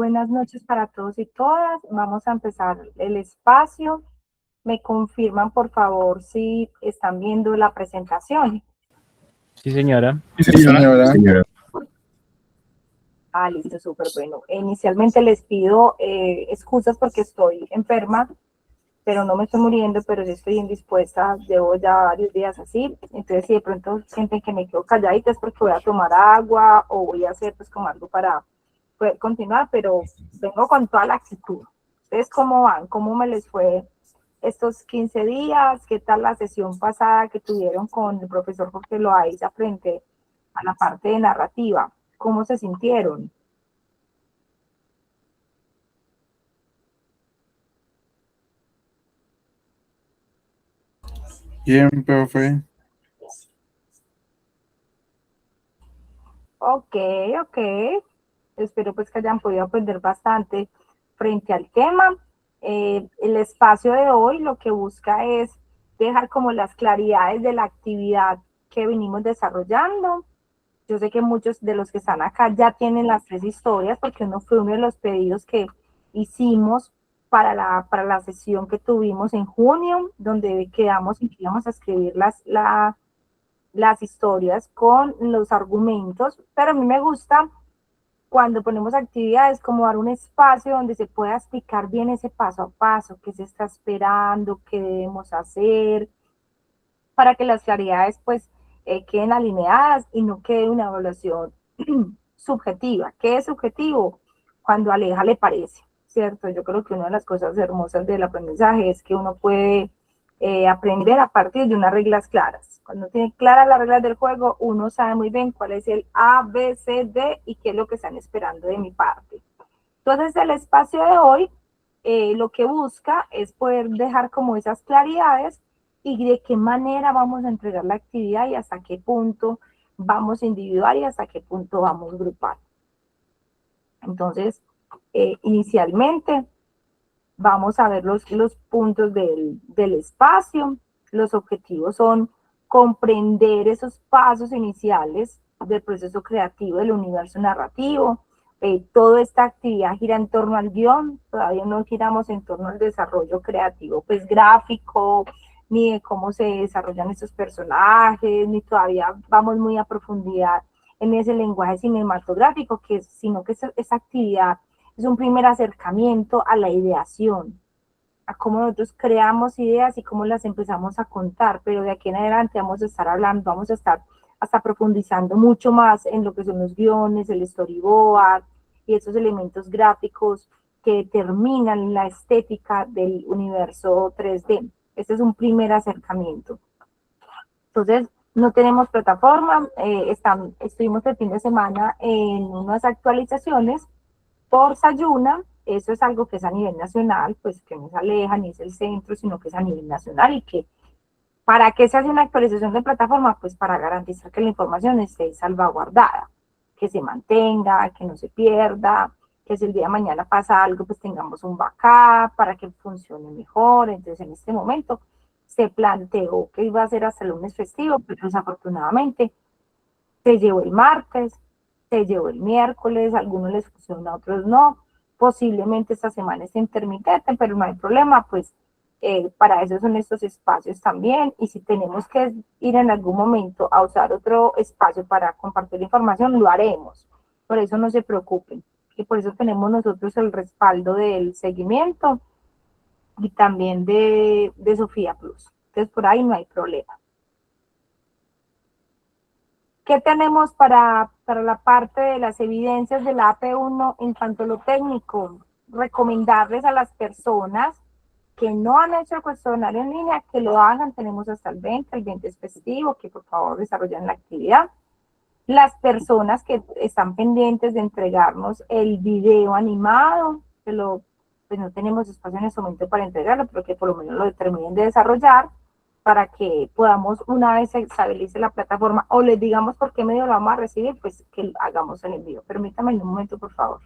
Buenas noches para todos y todas. Vamos a empezar el espacio. Me confirman, por favor, si están viendo la presentación. Sí, señora. Sí, señora. Listo, súper bueno. Inicialmente les pido excusas porque estoy enferma, pero no me estoy muriendo, pero sí estoy indispuesta. Llevo ya varios días así. Entonces, si de pronto sienten que me quedo calladita es porque voy a tomar agua o voy a hacer pues como algo para poder continuar, pero vengo con toda la actitud. Ustedes, ¿cómo van? ¿Cómo me les fue estos 15 días? ¿Qué tal la sesión pasada que tuvieron con el profesor Jorge Loaiza frente a la parte de narrativa? ¿Cómo se sintieron? Bien, profe. Ok, ok. Espero pues que hayan podido aprender bastante frente al tema. El espacio de hoy lo que busca es dejar como las claridades de la actividad que venimos desarrollando. Yo sé que muchos de los que están acá ya tienen las tres historias porque uno fue uno de los pedidos que hicimos para la sesión que tuvimos en junio, donde quedamos y que íbamos a escribir las historias con los argumentos, pero a mí me gusta cuando ponemos actividades como dar un espacio donde se pueda explicar bien ese paso a paso, qué se está esperando, qué debemos hacer, para que las claridades pues queden alineadas y no quede una evaluación subjetiva. ¿Qué es subjetivo? Cuando a Aleja le parece, ¿cierto? Yo creo que una de las cosas hermosas del aprendizaje es que uno puede aprender a partir de unas reglas claras. Cuando tiene claras las reglas del juego, uno sabe muy bien cuál es el A, B, C, D y qué es lo que están esperando de mi parte. Entonces, el espacio de hoy lo que busca es poder dejar como esas claridades y de qué manera vamos a entregar la actividad y hasta qué punto vamos a individuar y hasta qué punto vamos a grupar. Entonces, inicialmente vamos a ver los puntos del espacio. Los objetivos son comprender esos pasos iniciales del proceso creativo del universo narrativo. Toda esta actividad gira en torno al guión, todavía no giramos en torno al desarrollo creativo, pues gráfico, ni de cómo se desarrollan estos personajes, ni todavía vamos muy a profundidad en ese lenguaje cinematográfico, sino que esa actividad es un primer acercamiento a la ideación, a cómo nosotros creamos ideas y cómo las empezamos a contar, pero de aquí en adelante vamos a estar hablando, vamos a estar hasta profundizando mucho más en lo que son los guiones, el storyboard y esos elementos gráficos que determinan la estética del universo 3D. Este es un primer acercamiento. Entonces, no tenemos plataforma, estuvimos el fin de semana en unas actualizaciones por Sayuna. Eso es algo que es a nivel nacional, pues que no se aleja ni es el centro, sino que es a nivel nacional y que ¿para qué se hace una actualización de plataforma? Pues para garantizar que la información esté salvaguardada, que se mantenga, que no se pierda, que si el día de mañana pasa algo, pues tengamos un backup para que funcione mejor. Entonces, en este momento se planteó que iba a ser hasta el lunes festivo, pero desafortunadamente se llevó el martes, se llevó el miércoles, a algunos les funciona, a otros no. Posiblemente esta semana es intermitente, pero no hay problema, pues para eso son estos espacios también. Y si tenemos que ir en algún momento a usar otro espacio para compartir información, lo haremos. Por eso no se preocupen. Y por eso tenemos nosotros el respaldo del seguimiento y también de Sofía Plus. Entonces, por ahí no hay problema. ¿Qué tenemos para la parte de las evidencias de la AP1 en cuanto a lo técnico? Recomendarles a las personas que no han hecho el cuestionario en línea que lo hagan. Tenemos hasta el 20 es festivo, que por favor desarrollen la actividad. Las personas que están pendientes de entregarnos el video animado, pues no tenemos espacio en este momento para entregarlo, pero que por lo menos lo terminen de desarrollar para que podamos, una vez se estabilice la plataforma o les digamos por qué medio lo vamos a recibir, pues que hagamos el envío. Permítame un momento, por favor.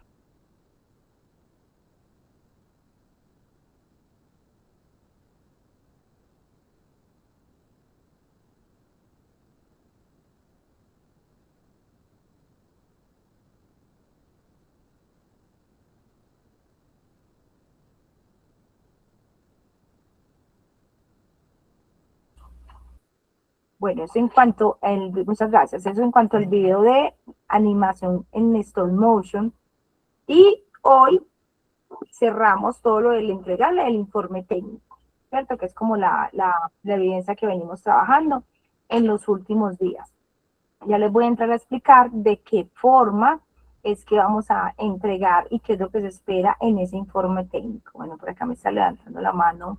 Bueno, eso en cuanto muchas gracias, eso en cuanto al video de animación en stop motion. Y hoy cerramos todo lo del entregarle el informe técnico, ¿cierto? Que es como la evidencia que venimos trabajando en los últimos días. Ya les voy a entrar a explicar de qué forma es que vamos a entregar y qué es lo que se espera en ese informe técnico. Bueno, por acá me está levantando la mano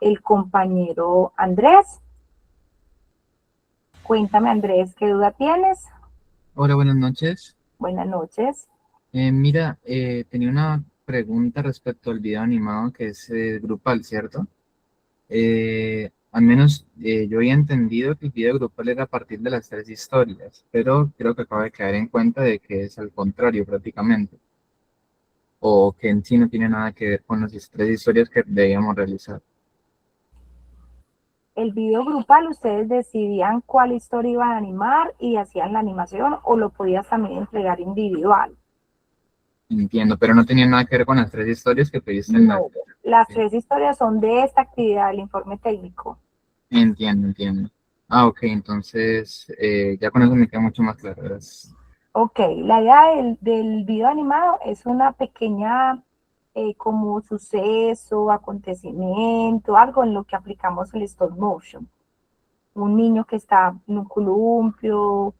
el compañero Andrés. Cuéntame, Andrés, ¿qué duda tienes? Hola, buenas noches. Buenas noches. Mira, tenía una pregunta respecto al video animado que es grupal, ¿cierto? Al menos yo había entendido que el video grupal era a partir de las tres historias, pero creo que acabo de caer en cuenta de que es al contrario prácticamente, o que en sí no tiene nada que ver con las tres historias que debíamos realizar. El video grupal, ustedes decidían cuál historia iban a animar y hacían la animación, o lo podías también entregar individual. Entiendo, pero no tenía nada que ver con las tres historias que pediste en la... No, las tres historias son de esta actividad, el informe técnico. Entiendo, entiendo. Ah, ok, entonces ya con eso me queda mucho más claro. Gracias. Ok, la idea del video animado es una pequeña como suceso, acontecimiento, algo en lo que aplicamos el stop motion. Un niño que está en un columpio,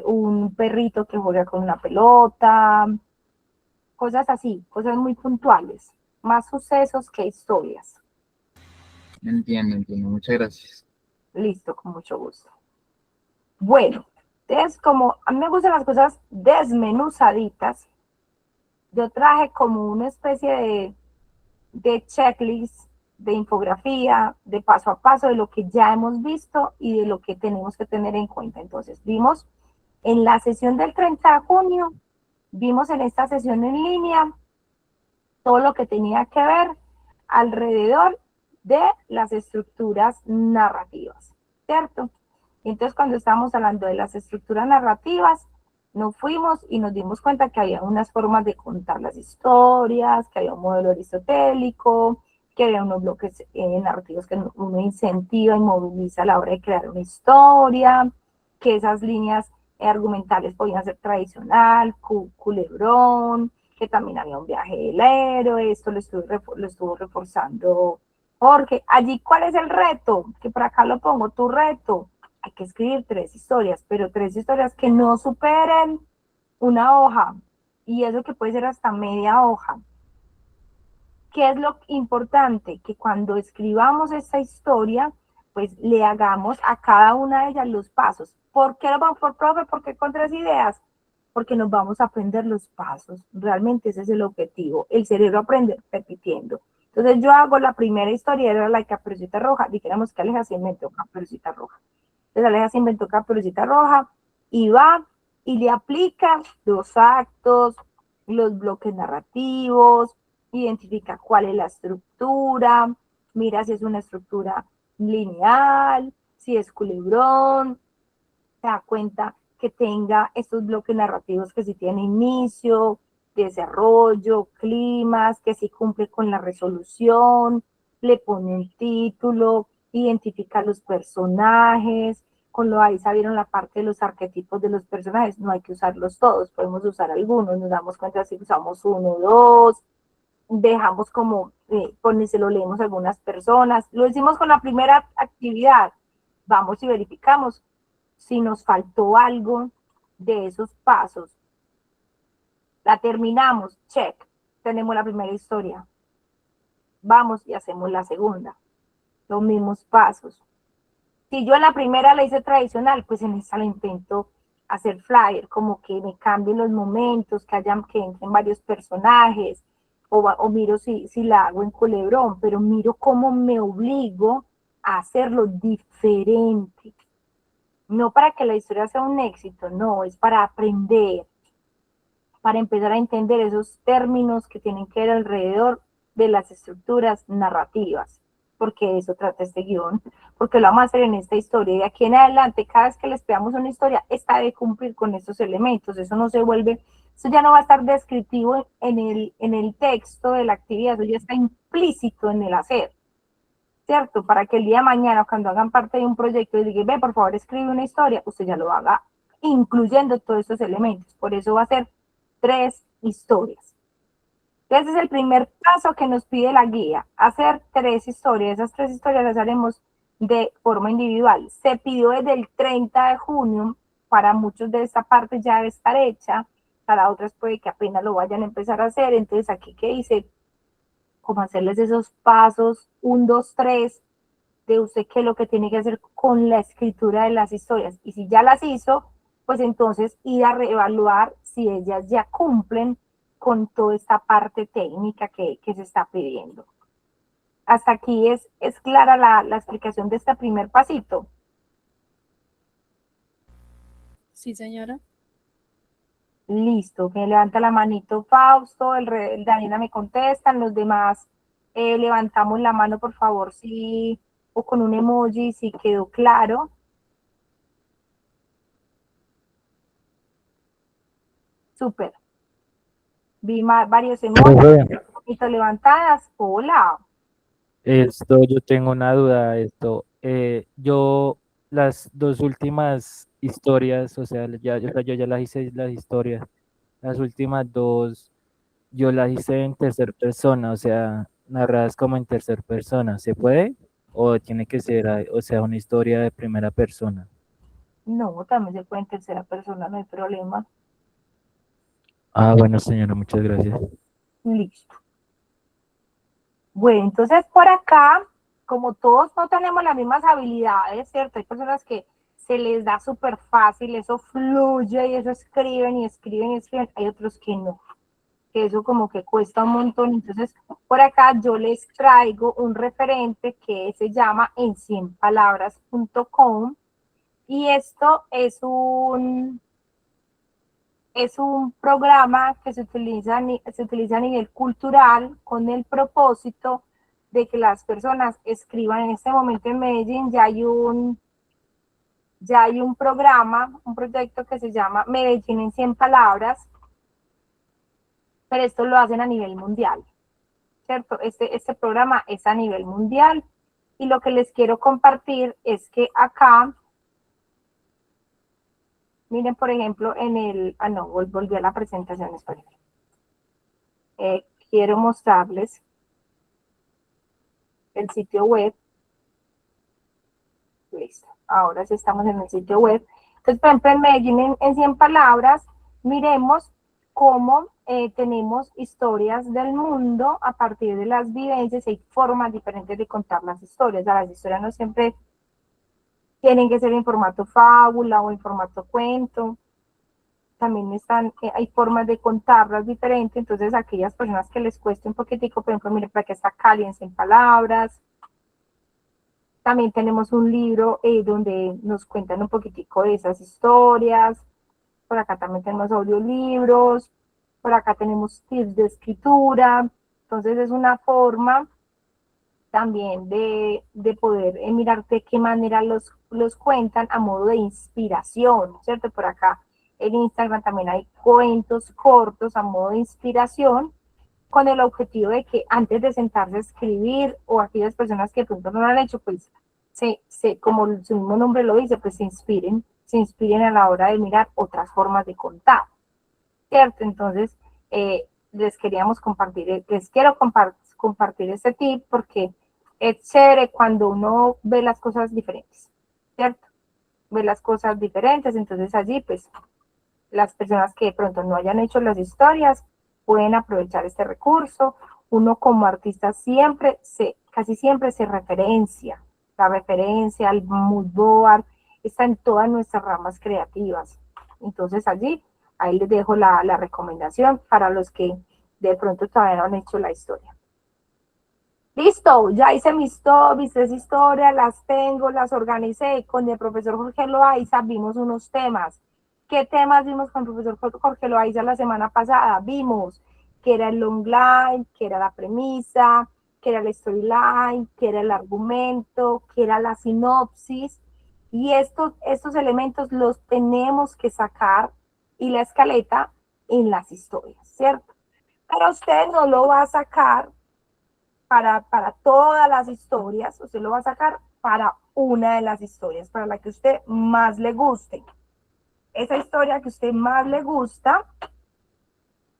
un perrito que juega con una pelota, cosas así, cosas muy puntuales, más sucesos que historias. Entiendo, entiendo. Muchas gracias. Listo, con mucho gusto. Bueno, entonces como a mí me gustan las cosas desmenuzaditas, yo traje como una especie de checklist, de infografía, de paso a paso de lo que ya hemos visto y de lo que tenemos que tener en cuenta. Entonces, vimos en la sesión del 30 de junio, vimos en esta sesión en línea todo lo que tenía que ver alrededor de las estructuras narrativas, ¿cierto? Entonces, cuando estábamos hablando de las estructuras narrativas, nos fuimos y nos dimos cuenta que había unas formas de contar las historias, que había un modelo aristotélico, que había unos bloques narrativos que uno incentiva y moviliza a la hora de crear una historia, que esas líneas argumentales podían ser tradicional, culebrón, que también había un viaje del héroe, esto lo estuvo reforzando Jorge. Allí, ¿cuál es el reto? Que por acá lo pongo, tu reto. Hay que escribir 3 historias, pero 3 historias que no superen una hoja, y eso que puede ser hasta media hoja. ¿Qué es lo importante? Que cuando escribamos esta historia, pues le hagamos a cada una de ellas los pasos. ¿Por qué lo vamos por profe? ¿Por qué con 3 ideas? Porque nos vamos a aprender los pasos. Realmente ese es el objetivo. El cerebro aprende repitiendo. Entonces yo hago la primera historia, era la de Caperucita Roja. Dijéramos que Aleja se inventó Caperucita Roja. Entonces Aleja se inventó Caperucita Roja y va y le aplica los actos, los bloques narrativos, identifica cuál es la estructura, mira si es una estructura lineal, si es culebrón, se da cuenta que tenga estos bloques narrativos que sí tienen inicio, desarrollo, climas, que sí cumple con la resolución, le pone un título, identifica los personajes, con lo ahí sabieron la parte de los arquetipos de los personajes, no hay que usarlos todos, podemos usar algunos, nos damos cuenta si usamos uno o dos, dejamos como, se lo leemos a algunas personas, lo hicimos con la primera actividad, vamos y verificamos si nos faltó algo de esos pasos. La terminamos, check, tenemos la primera historia. Vamos y hacemos la segunda. Los mismos pasos. Si yo en la primera la hice tradicional, pues en esta la intento hacer flyer, como que me cambien los momentos, que entren varios personajes, o miro si la hago en culebrón, pero miro cómo me obligo a hacerlo diferente. No para que la historia sea un éxito, no, es para aprender, para empezar a entender esos términos que tienen que ver alrededor de las estructuras narrativas, porque eso trata este guión, porque lo vamos a hacer en esta historia, y de aquí en adelante, cada vez que les pegamos una historia, esta debe cumplir con estos elementos, eso no se vuelve, eso ya no va a estar descriptivo en el texto de la actividad, eso ya está implícito en el hacer. ¿cierto? Para que el día de mañana, cuando hagan parte de un proyecto y digan, ve, por favor, escribe una historia, usted ya lo haga incluyendo todos estos elementos. Por eso va a ser 3 historias. Ese es el primer paso que nos pide la guía, hacer 3 historias. Esas 3 historias las haremos de forma individual. Se pidió desde el 30 de junio, para muchos de esta parte ya debe estar hecha, para otras puede que apenas lo vayan a empezar a hacer. Entonces aquí que hice, como hacerles esos pasos, 1, 2, 3, de usted qué es lo que tiene que hacer con la escritura de las historias. Y si ya las hizo, pues entonces ir a reevaluar si ellas ya cumplen con toda esta parte técnica que se está pidiendo. Hasta aquí es clara la explicación de este primer pasito. Sí, señora. Listo, me levanta la manito Fausto, el Daniela me contestan, los demás levantamos la mano, por favor, si, o con un emoji, si quedó claro. Súper. Vi varios emojis, manitos levantadas. Hola. Yo tengo una duda, yo las 2 últimas historias, o sea, yo ya las hice las historias, las últimas 2, yo las hice en tercer persona, o sea, narradas como en tercer persona, ¿se puede? ¿O tiene que ser, o sea, una historia de primera persona? No, también se puede en tercera persona, no hay problema. Ah, bueno, señora, muchas gracias. Listo. Bueno, entonces por acá, como todos no tenemos las mismas habilidades, ¿cierto? Hay personas que se les da súper fácil, eso fluye y eso escriben y escriben y escriben. Hay otros que no, que eso como que cuesta un montón. Entonces, por acá yo les traigo un referente que se llama en100palabras.com y esto es un programa que se utiliza a nivel cultural con el propósito de que las personas escriban. En este momento en Medellín ya hay un programa, un proyecto que se llama Medellín en 100 palabras, pero esto lo hacen a nivel mundial, ¿cierto? Este programa es a nivel mundial y lo que les quiero compartir es que acá, miren, por ejemplo, no, volví a la presentación, esperen. Quiero mostrarles el sitio web. Listo. Ahora sí estamos en el sitio web. Entonces, por ejemplo, en Medellín, en 100 palabras, miremos cómo tenemos historias del mundo a partir de las vivencias. Hay formas diferentes de contar las historias. Las historias no siempre tienen que ser en formato fábula o en formato cuento. También hay formas de contarlas diferentes. Entonces, aquellas personas que les cueste un poquitico, por ejemplo, miren, para que está Cali en 100 palabras. También tenemos un libro donde nos cuentan un poquitico de esas historias. Por acá también tenemos audiolibros. Por acá tenemos tips de escritura. Entonces es una forma también de poder mirar de qué manera los cuentan a modo de inspiración, ¿cierto? Por acá en Instagram también hay cuentos cortos a modo de inspiración, con el objetivo de que antes de sentarse a escribir, o aquellas personas que de pronto no lo han hecho, pues como su mismo nombre lo dice, pues se inspiren a la hora de mirar otras formas de contar, ¿cierto? Entonces, les quiero compartir este tip porque es chévere cuando uno ve las cosas diferentes, ¿cierto? Ve las cosas diferentes, entonces allí, pues, las personas que de pronto no hayan hecho las historias pueden aprovechar este recurso. Uno como artista casi siempre se referencia. La referencia, el mood board, está en todas nuestras ramas creativas. Entonces allí, ahí les dejo la recomendación para los que de pronto todavía no han hecho la historia. Listo, ya hice mis 3 historias, las tengo, las organicé. Con el profesor Jorge Loaiza vimos unos temas. ¿Qué temas vimos con el profesor Jorge Loaiza la semana pasada? Vimos que era el long line, que era la premisa, que era el storyline, que era el argumento, que era la sinopsis. Y estos elementos los tenemos que sacar y la escaleta en las historias, ¿cierto? Pero usted no lo va a sacar para todas las historias, usted lo va a sacar para una de las historias, para la que a usted más le guste. Esa historia que a usted más le gusta,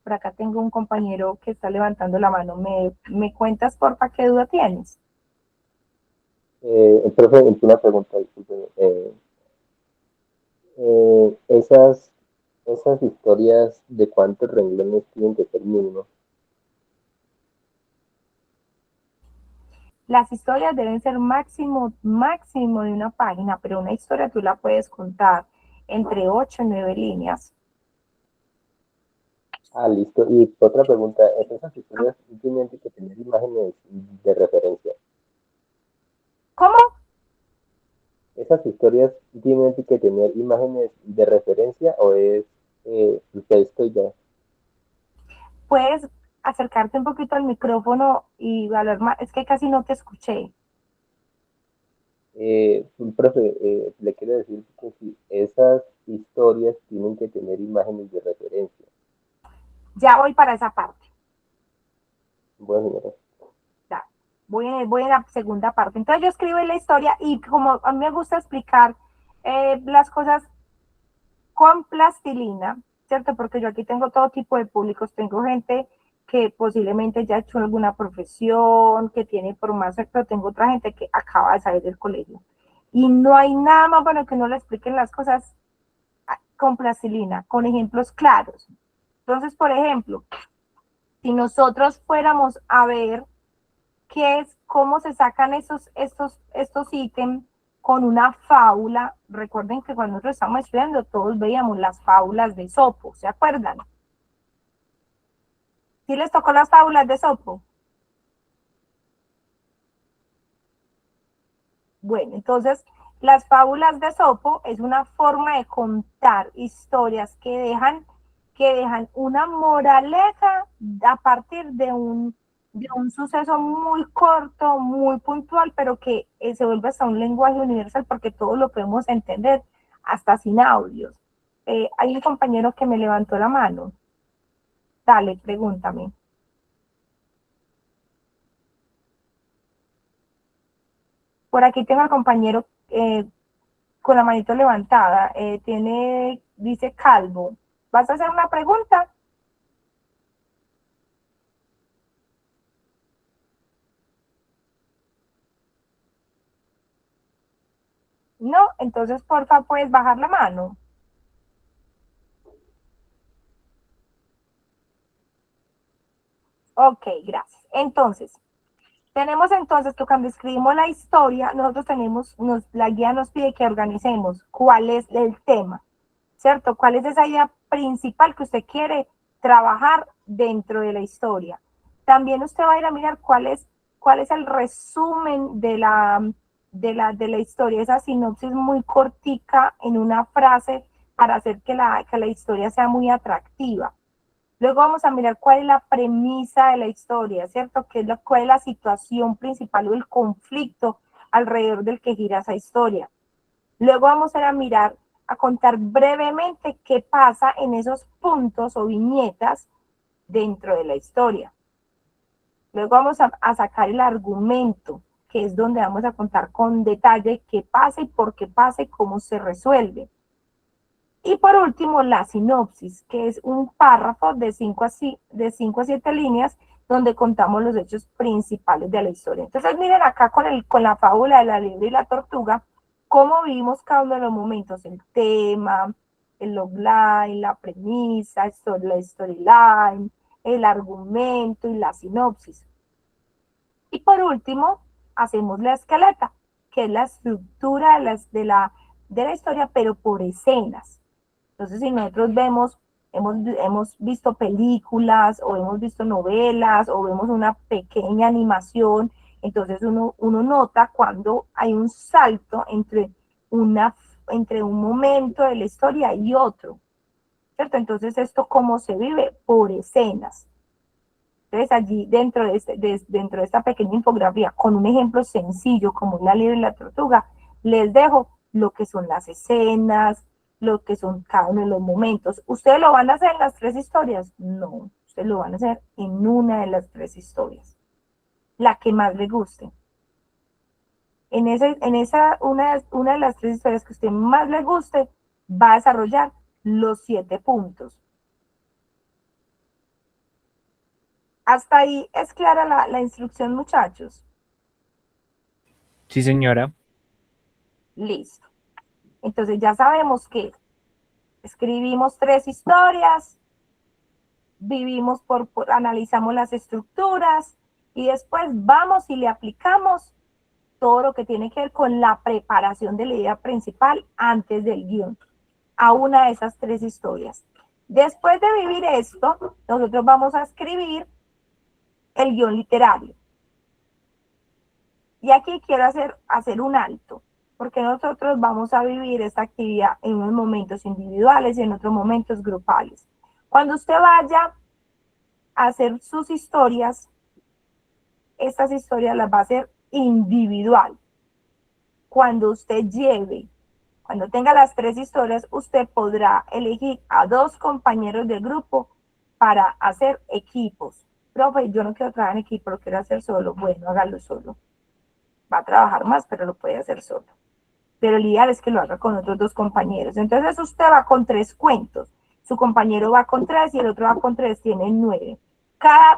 por acá tengo un compañero que está levantando la mano, ¿me cuentas porfa qué duda tienes? Profe, una pregunta, disculpe. Esas, esas historias, ¿de cuántos renglones tienen que ser mínimo? Las historias deben ser máximo de una página, pero una historia tú la puedes contar entre 8 y 9 líneas. Ah, listo. Y otra pregunta, ¿esas historias tienen que tener imágenes de referencia? ¿Cómo? ¿Esas historias tienen que tener imágenes de referencia o es texto y ya? Puedes acercarte un poquito al micrófono y hablar más, es que casi no te escuché. Profe, le quiero decir que si esas historias tienen que tener imágenes de referencia. Ya voy para esa parte. Bueno, señora. Ya. Voy en la segunda parte. Entonces yo escribo en la historia y como a mí me gusta explicar las cosas con plastilina, ¿cierto? Porque yo aquí tengo todo tipo de públicos, tengo gente que posiblemente ya ha hecho alguna profesión, que tiene formación, pero tengo otra gente que acaba de salir del colegio. Y no hay nada más bueno que no le expliquen las cosas con plastilina, con ejemplos claros. Entonces, por ejemplo, si nosotros fuéramos a ver qué es, cómo se sacan estos ítems con una fábula. Recuerden que cuando nosotros estamos estudiando, todos veíamos las fábulas de Esopo, ¿se acuerdan? ¿Sí les tocó las fábulas de Esopo? Bueno, entonces, las fábulas de Esopo es una forma de contar historias que dejan una moraleja a partir de un suceso muy corto, muy puntual, pero que se vuelve hasta un lenguaje universal porque todos lo podemos entender, hasta sin audios. Hay un compañero que me levantó la mano. Dale, pregúntame. Por aquí tengo al compañero con la manito levantada. Dice Calvo. ¿Vas a hacer una pregunta? No, entonces porfa puedes bajar la mano. Ok, gracias. Entonces, tenemos entonces que cuando escribimos la historia, la guía nos pide que organicemos cuál es el tema, ¿cierto? ¿Cuál es esa idea principal que usted quiere trabajar dentro de la historia? También usted va a ir a mirar cuál es el resumen de la historia, esa sinopsis muy cortica en una frase para hacer que la historia sea muy atractiva. Luego vamos a mirar cuál es la premisa de la historia, ¿cierto? Cuál es la situación principal o el conflicto alrededor del que gira esa historia. Luego vamos a mirar, a contar brevemente qué pasa en esos puntos o viñetas dentro de la historia. Luego vamos a sacar el argumento, que es donde vamos a contar con detalle qué pasa y por qué pasa y cómo se resuelve. Y por último, la sinopsis, que es un párrafo de 5 a 7 líneas donde contamos los hechos principales de la historia. Entonces, miren acá con la fábula de la liebre y la tortuga, cómo vimos cada uno de los momentos, el tema, el logline, la premisa, la storyline, el argumento y la sinopsis. Y por último, hacemos la escaleta, que es la estructura de la historia, pero por escenas. Entonces, si nosotros hemos visto películas o hemos visto novelas o vemos una pequeña animación, entonces uno nota cuando hay un salto entre un momento de la historia y otro, ¿cierto? Entonces, ¿esto cómo se vive? Por escenas. Entonces, allí dentro de esta pequeña infografía, con un ejemplo sencillo como la liebre y la tortuga, les dejo lo que son las escenas, lo que son cada uno de los momentos. ¿Ustedes lo van a hacer en las 3 historias? No, ustedes lo van a hacer en una de las 3 historias. la que más le guste. Una de las 3 historias que a usted más le guste, va a desarrollar los 7 puntos. Hasta ahí es clara la instrucción, muchachos. Sí, señora. Listo. Entonces ya sabemos que escribimos 3 historias, analizamos las estructuras y después vamos y le aplicamos todo lo que tiene que ver con la preparación de la idea principal antes del guión a una de esas 3 historias. Después de vivir esto, nosotros vamos a escribir el guión literario. Y aquí quiero hacer un alto, porque nosotros vamos a vivir esta actividad en unos momentos individuales y en otros momentos grupales. Cuando usted vaya a hacer sus historias, estas historias las va a hacer individual. Cuando tenga las 3 historias, usted podrá elegir a 2 compañeros del grupo para hacer equipos. Profe, yo no quiero trabajar en equipo, lo quiero hacer solo. Bueno, hágalo solo. Va a trabajar más, pero lo puede hacer solo. Pero el ideal es que lo haga con otros 2 compañeros. Entonces usted va con 3 cuentos. Su compañero va con 3 y el otro va con 3, tienen 9.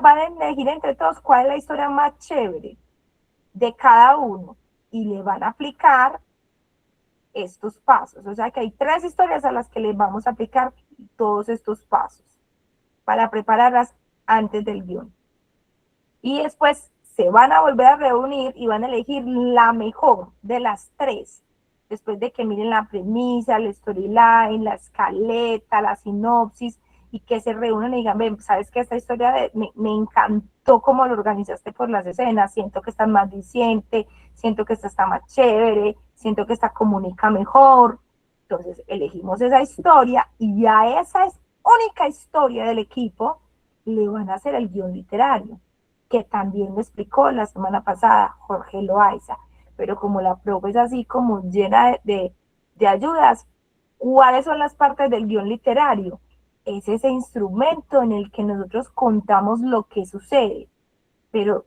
Van a elegir entre todos cuál es la historia más chévere de cada uno y le van a aplicar estos pasos. O sea que hay 3 historias a las que les vamos a aplicar todos estos pasos para prepararlas antes del guión. Y después se van a volver a reunir y van a elegir la mejor de las 3. Después de que miren la premisa, la storyline, la escaleta, la sinopsis, y que se reúnan y digan, ven, sabes que esta historia me encantó cómo lo organizaste por las escenas, siento que está más diciente, siento que esta está más chévere, siento que esta comunica mejor. Entonces elegimos esa historia y a esa única historia del equipo le van a hacer el guión literario, que también lo explicó la semana pasada Jorge Loaiza. Pero como la profe es así como llena de ayudas, ¿cuáles son las partes del guión literario? Es ese instrumento en el que nosotros contamos lo que sucede, pero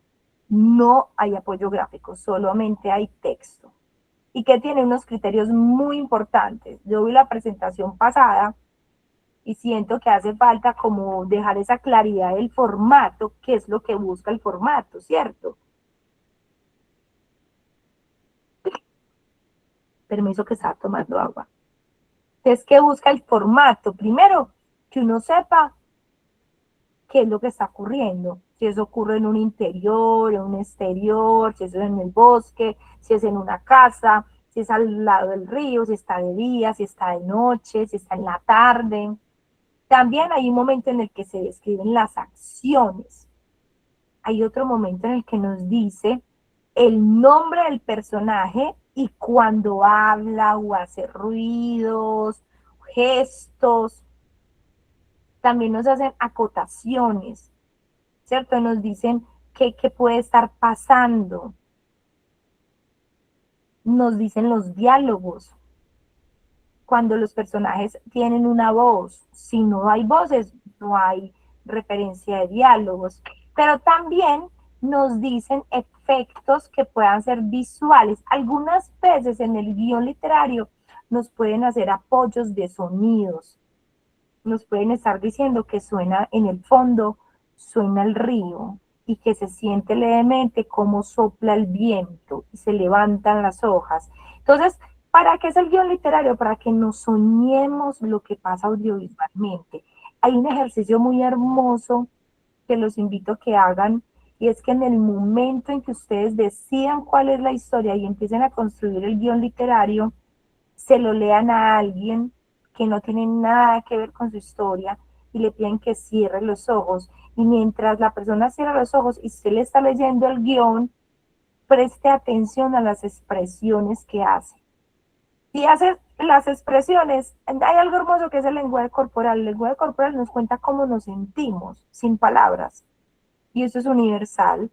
no hay apoyo gráfico, solamente hay texto. Y que tiene unos criterios muy importantes. Yo vi la presentación pasada y siento que hace falta como dejar esa claridad del formato, que es lo que busca el formato, ¿cierto? Permiso que estaba tomando agua. Es que busca el formato. Primero, que uno sepa qué es lo que está ocurriendo. Si eso ocurre en un interior, en un exterior, si eso es en el bosque, si es en una casa, si es al lado del río, si está de día, si está de noche, si está en la tarde. También hay un momento en el que se describen las acciones. Hay otro momento en el que nos dice el nombre del personaje y cuando habla o hace ruidos, gestos. También nos hacen acotaciones, ¿cierto? Nos dicen qué puede estar pasando. Nos dicen los diálogos. Cuando los personajes tienen una voz. Si no hay voces, no hay referencia de diálogos. Pero también nos dicen efectos que puedan ser visuales. Algunas veces en el guión literario nos pueden hacer apoyos de sonidos. Nos pueden estar diciendo que suena en el fondo, suena el río y que se siente levemente cómo sopla el viento y se levantan las hojas. Entonces, ¿para qué es el guión literario? Para que nos soñemos lo que pasa audiovisualmente. Hay un ejercicio muy hermoso que los invito a que hagan, y es que en el momento en que ustedes decidan cuál es la historia y empiecen a construir el guión literario, se lo lean a alguien que no tiene nada que ver con su historia y le piden que cierre los ojos. Y mientras la persona cierra los ojos y usted le está leyendo el guión, preste atención a las expresiones que hace. Si hace las expresiones, hay algo hermoso que es el lenguaje corporal. El lenguaje corporal nos cuenta cómo nos sentimos, sin palabras. Y eso es universal.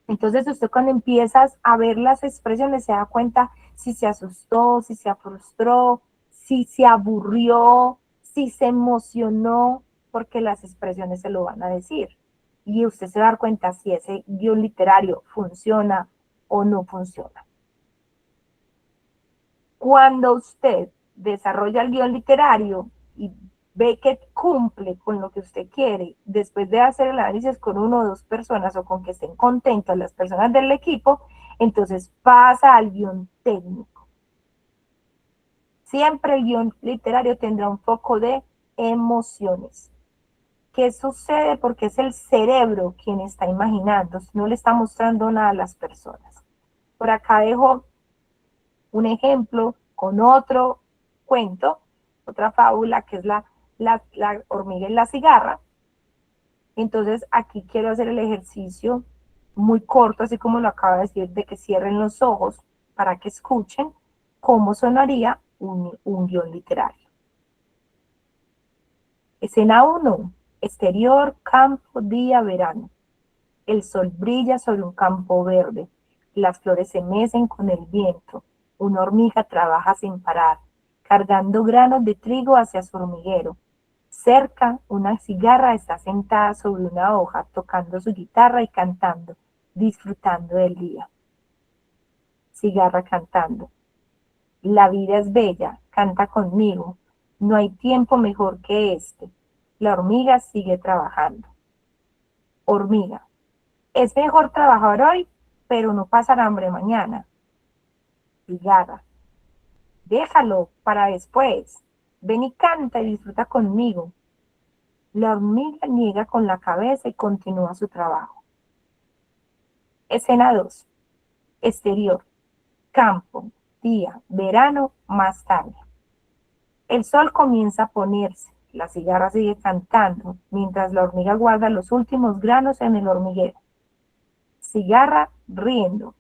Entonces usted cuando empiezas a ver las expresiones se da cuenta si se asustó, si se frustró, si se aburrió, si se emocionó, porque las expresiones se lo van a decir. y usted se va a dar cuenta si ese guión literario funciona o no funciona. Cuando usted desarrolla el guión literario y ve que cumple con lo que usted quiere, después de hacer el análisis con 1 o 2 personas o con que estén contentas las personas del equipo, entonces pasa al guión técnico. Siempre el guión literario tendrá un foco de emociones. ¿Qué sucede? Porque es el cerebro quien está imaginando, no le está mostrando nada a las personas. Por acá dejo un ejemplo con otro cuento, otra fábula que es la hormiga y la cigarra. Entonces aquí quiero hacer el ejercicio muy corto, así como lo acabo de decir, de que cierren los ojos para que escuchen cómo sonaría un guión literario. Escena 1, exterior, campo, día, verano. El sol brilla sobre un campo verde, las flores se mecen con el viento, una hormiga trabaja sin parar, cargando granos de trigo hacia su hormiguero. Cerca, una cigarra está sentada sobre una hoja, tocando su guitarra y cantando, disfrutando del día. Cigarra cantando. La vida es bella, canta conmigo, no hay tiempo mejor que este. La hormiga sigue trabajando. Hormiga. Es mejor trabajar hoy, pero no pasar hambre mañana. Cigarra. Déjalo para después. Ven y canta y disfruta conmigo. La hormiga niega con la cabeza y continúa su trabajo. Escena 2. Exterior. Campo. Día. Verano. Más tarde. El sol comienza a ponerse. La cigarra sigue cantando, mientras la hormiga guarda los últimos granos en el hormiguero. Cigarra riendo.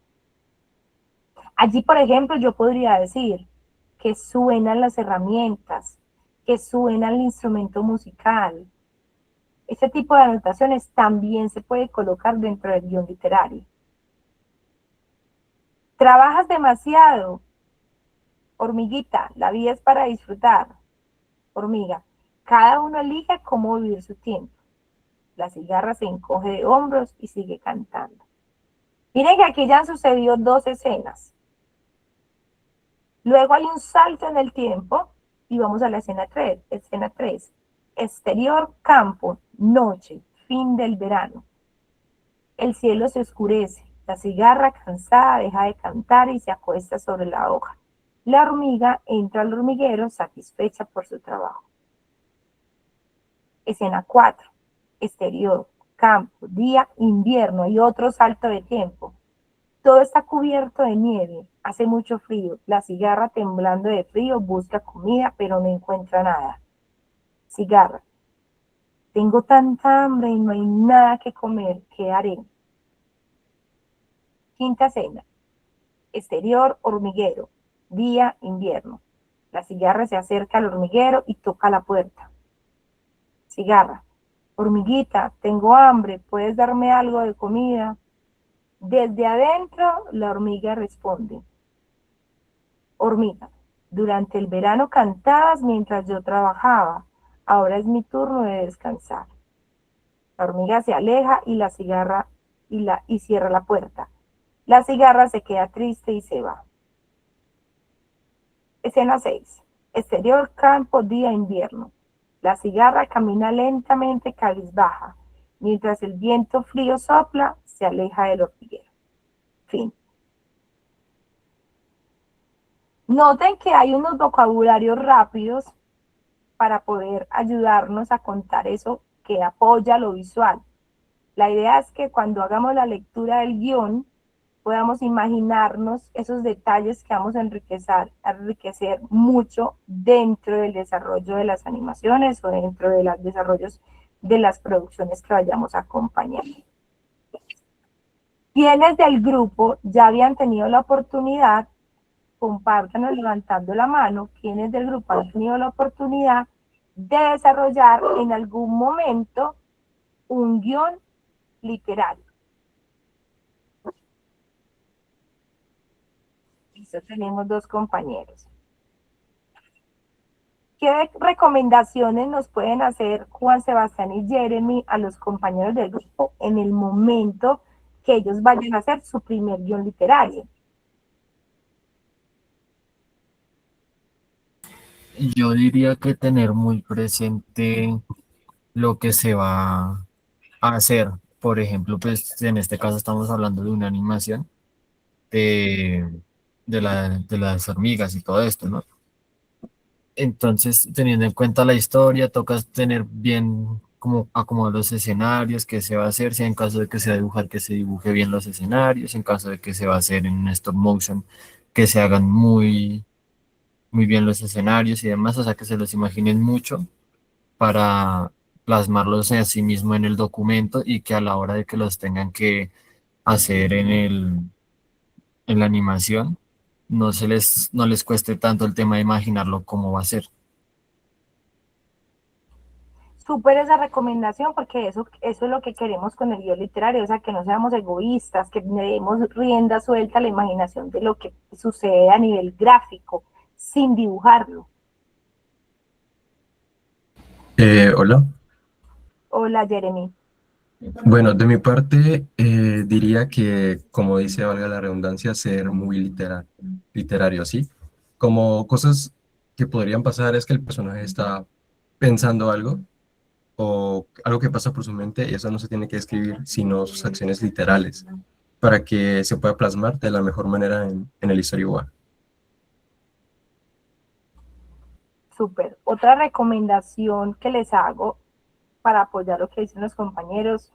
Allí, por ejemplo, yo podría decir que suenan las herramientas, que suena el instrumento musical. Este tipo de anotaciones también se puede colocar dentro del guión literario. ¿Trabajas demasiado? Hormiguita, la vida es para disfrutar. Hormiga, cada uno elige cómo vivir su tiempo. La cigarra se encoge de hombros y sigue cantando. Miren que aquí ya han sucedido 2 escenas. Luego hay un salto en el tiempo y vamos a la escena 3. Escena 3. Exterior, campo, noche, fin del verano. El cielo se oscurece. La cigarra, cansada, deja de cantar y se acuesta sobre la hoja. La hormiga entra al hormiguero satisfecha por su trabajo. Escena 4. Exterior, campo, día, invierno. Hay otro salto de tiempo. Todo está cubierto de nieve, hace mucho frío. La cigarra, temblando de frío, busca comida, pero no encuentra nada. Cigarra. Tengo tanta hambre y no hay nada que comer. ¿Qué haré? Quinta escena. Exterior, hormiguero. Día, invierno. La cigarra se acerca al hormiguero y toca la puerta. Cigarra. Hormiguita, tengo hambre. ¿Puedes darme algo de comida? Desde adentro, la hormiga responde. Hormiga, durante el verano cantabas mientras yo trabajaba. Ahora es mi turno de descansar. La hormiga se aleja y la cigarra y cierra la puerta. La cigarra se queda triste y se va. Escena 6. Exterior, campo, día, invierno. La cigarra camina lentamente cabizbaja. Mientras el viento frío sopla, se aleja del hormiguero. Fin. Noten que hay unos vocabularios rápidos para poder ayudarnos a contar eso que apoya lo visual. La idea es que cuando hagamos la lectura del guión, podamos imaginarnos esos detalles que vamos a enriquecer mucho dentro del desarrollo de las animaciones o dentro de los desarrollos de las producciones que vayamos a acompañar. ¿Quiénes del grupo ya habían tenido la oportunidad? Compártanos levantando la mano. ¿Quiénes del grupo han tenido la oportunidad de desarrollar en algún momento un guión literario? Listo, tenemos 2 compañeros. ¿Qué recomendaciones nos pueden hacer Juan Sebastián y Jeremy a los compañeros del grupo en el momento que ellos vayan a hacer su primer guión literario? Yo diría que tener muy presente lo que se va a hacer. Por ejemplo, pues en este caso estamos hablando de una animación de, de las hormigas y todo esto, ¿no? Entonces, teniendo en cuenta la historia, toca tener bien como acomodar los escenarios, qué se va a hacer, si en caso de que sea dibujar, que se dibuje bien los escenarios, en caso de que se va a hacer en un stop motion, que se hagan muy bien los escenarios y demás, o sea, que se los imaginen mucho para plasmarlos a sí mismo en el documento y que a la hora de que los tengan que hacer en la animación, no les cueste tanto el tema de imaginarlo cómo va a ser. Súper esa recomendación, porque eso es lo que queremos con el guión literario, o sea, que no seamos egoístas, que le demos rienda suelta a la imaginación de lo que sucede a nivel gráfico, sin dibujarlo. Hola. Hola, Jeremy. Bueno, de mi parte, diría que, como dice, valga la redundancia, ser muy literario, ¿sí? Como cosas que podrían pasar es que el personaje está pensando algo o algo que pasa por su mente y eso no se tiene que escribir, sino sus acciones literales, para que se pueda plasmar de la mejor manera en el storyboard. Súper. Otra recomendación que les hago para apoyar lo que dicen los compañeros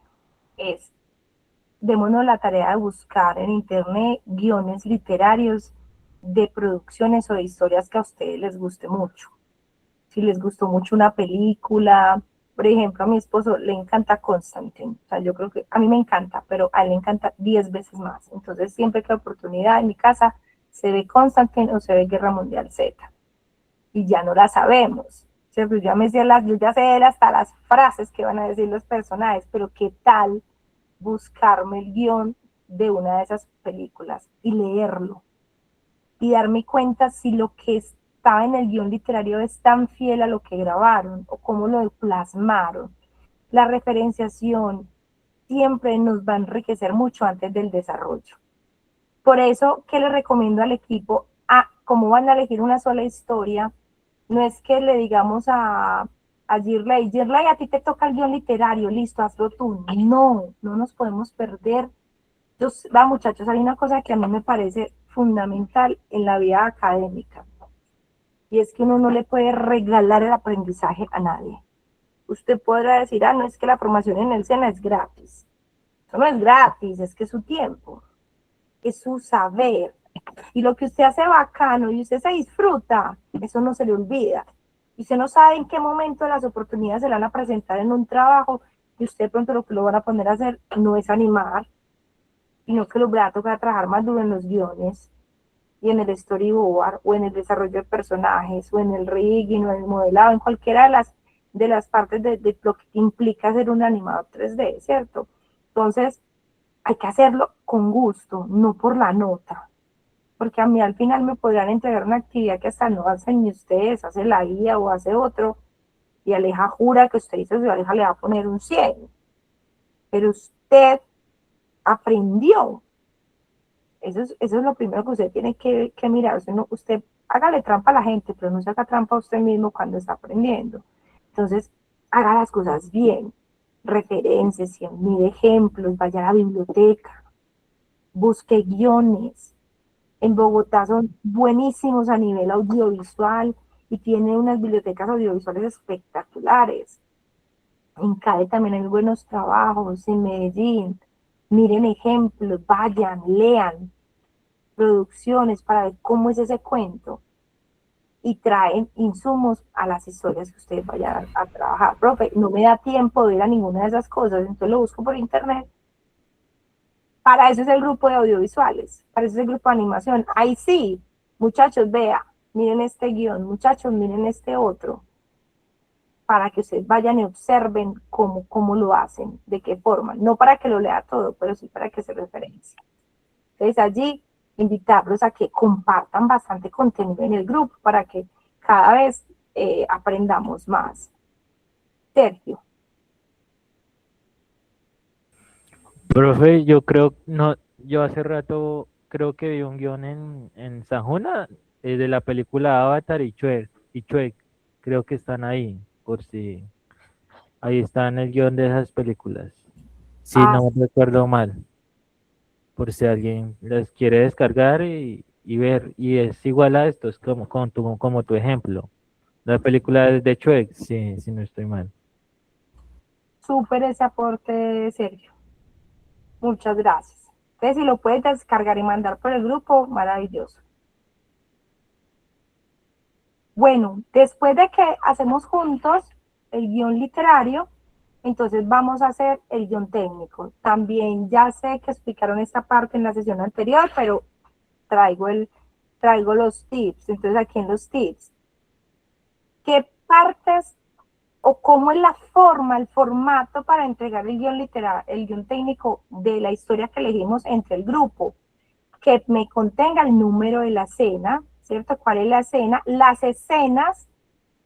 es, démonos la tarea de buscar en internet guiones literarios de producciones o de historias que a ustedes les guste mucho. Si les gustó mucho una película, por ejemplo, a mi esposo le encanta Constantine, o sea, yo creo que a mí me encanta, pero a él le encanta 10 veces más. Entonces, siempre que hay oportunidad en mi casa, se ve Constantine o se ve Guerra Mundial Z. Y ya no la sabemos, ¿cierto? Yo ya sé hasta las frases que van a decir los personajes, pero ¿qué tal buscarme el guión de una de esas películas y leerlo? Y darme cuenta si lo que estaba en el guión literario es tan fiel a lo que grabaron o cómo lo plasmaron. La referenciación siempre nos va a enriquecer mucho antes del desarrollo. Por eso, ¿qué le recomiendo al equipo? Cómo van a elegir una sola historia, no es que le digamos a Girley, a ti te toca el guión literario, listo, hazlo tú. No, no nos podemos perder. Muchachos, hay una cosa que a mí me parece fundamental en la vida académica, y es que uno no le puede regalar el aprendizaje a nadie. Usted podrá decir, no, es que la formación en el SENA es gratis. Eso no es gratis, es que es su tiempo, es su saber. Y lo que usted hace bacano y usted se disfruta, eso no se le olvida. Y usted no sabe en qué momento las oportunidades se le van a presentar en un trabajo y usted pronto lo que lo van a poner a hacer no es animar, sino que lo va a tocar trabajar más duro en los guiones y en el storyboard o en el desarrollo de personajes o en el rigging o en el modelado, en cualquiera de las partes de lo que implica ser un animador 3D, ¿cierto? Entonces, hay que hacerlo con gusto, no por la nota. Porque a mí al final me podrían entregar una actividad que hasta no hacen ni ustedes, hace la guía o hace otro, y Aleja jura que usted dice, Aleja le va a poner un 100, pero usted aprendió. Eso es lo primero que usted tiene que mirar. Usted hágale trampa a la gente, pero no se haga trampa a usted mismo cuando está aprendiendo. Entonces, haga las cosas bien, referencias, mire ejemplos, vaya a la biblioteca, busque guiones. En Bogotá son buenísimos a nivel audiovisual y tiene unas bibliotecas audiovisuales espectaculares. En Cali también hay buenos trabajos, en Medellín. Miren ejemplos, vayan, lean producciones para ver cómo es ese cuento y traen insumos a las historias que ustedes vayan a trabajar. Profe, no me da tiempo de ir a ninguna de esas cosas, entonces lo busco por internet. Para eso es el grupo de audiovisuales, para eso es el grupo de animación. Ahí sí, muchachos, vea, miren este guión, muchachos, miren este otro, para que ustedes vayan y observen cómo lo hacen, de qué forma. No para que lo lea todo, pero sí para que se referencie. Entonces allí, invitarlos a que compartan bastante contenido en el grupo, para que cada vez aprendamos más. Sergio. Profe, yo creo, no, yo hace rato creo que vi un guión en Sajuna de la película Avatar y Chuek, creo que están ahí, por si, ahí está en el guión de esas películas, si Ah, no recuerdo mal, por si alguien las quiere descargar y ver, y es igual a esto, es como tu ejemplo, la película es de Chuek, sí, si no estoy mal. súper ese aporte, Sergio. Muchas gracias. Entonces, si lo puedes descargar y mandar por el grupo, maravilloso. Bueno, después de que hacemos juntos el guión literario, entonces vamos a hacer el guión técnico. También ya sé que explicaron esta parte en la sesión anterior, pero traigo los tips. Entonces, aquí en los tips, ¿qué partes o cómo es la forma, el formato para entregar el guión literario, el guión técnico de la historia que elegimos entre el grupo? Que me contenga el número de la escena, ¿cierto? ¿Cuál es la escena? Las escenas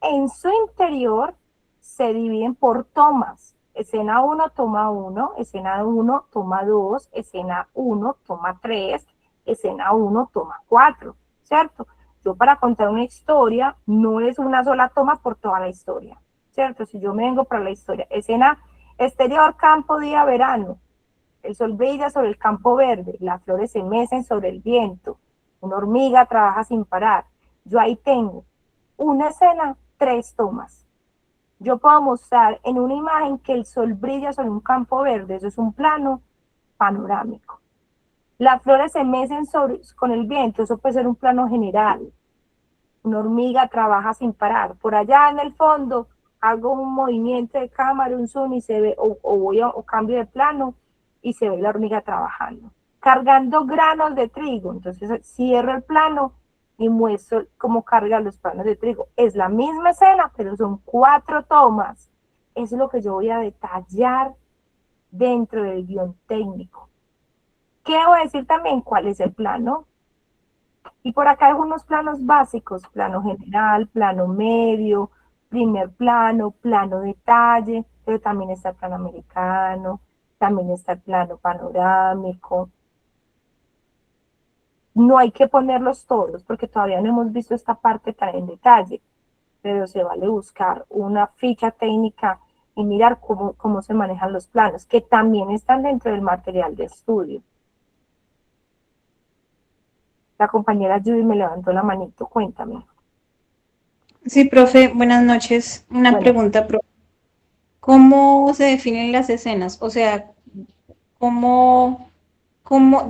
en su interior se dividen por tomas. Escena 1, toma 1, escena 1, toma 2, escena 1, toma 3, escena 1, toma 4, ¿cierto? Yo para contar una historia no es una sola toma por toda la historia, ¿cierto? Si yo me vengo para la historia, escena exterior, campo, día, verano, el sol brilla sobre el campo verde, las flores se mecen sobre el viento, una hormiga trabaja sin parar. Yo ahí tengo una escena, 3 tomas. Yo puedo mostrar en una imagen que el sol brilla sobre un campo verde, eso es un plano panorámico. Las flores se mecen con el viento, eso puede ser un plano general. Una hormiga trabaja sin parar. Por allá en el fondo hago un movimiento de cámara, un zoom y se ve, o cambio de plano y se ve la hormiga trabajando. Cargando granos de trigo, entonces cierro el plano y muestro cómo carga los granos de trigo. Es la misma escena, pero son 4 tomas. Eso es lo que yo voy a detallar dentro del guión técnico. ¿Qué voy a decir también? ¿Cuál es el plano? Y por acá algunos planos básicos, plano general, plano medio, primer plano, plano detalle, pero también está el plano americano, también está el plano panorámico. No hay que ponerlos todos porque todavía no hemos visto esta parte tan en detalle, pero se vale buscar una ficha técnica y mirar cómo se manejan los planos, que también están dentro del material de estudio. La compañera Judy me levantó la manito, cuéntame. Sí, profe, buenas noches. Una Bueno, pregunta, profe. ¿Cómo se definen las escenas? O sea, ¿cómo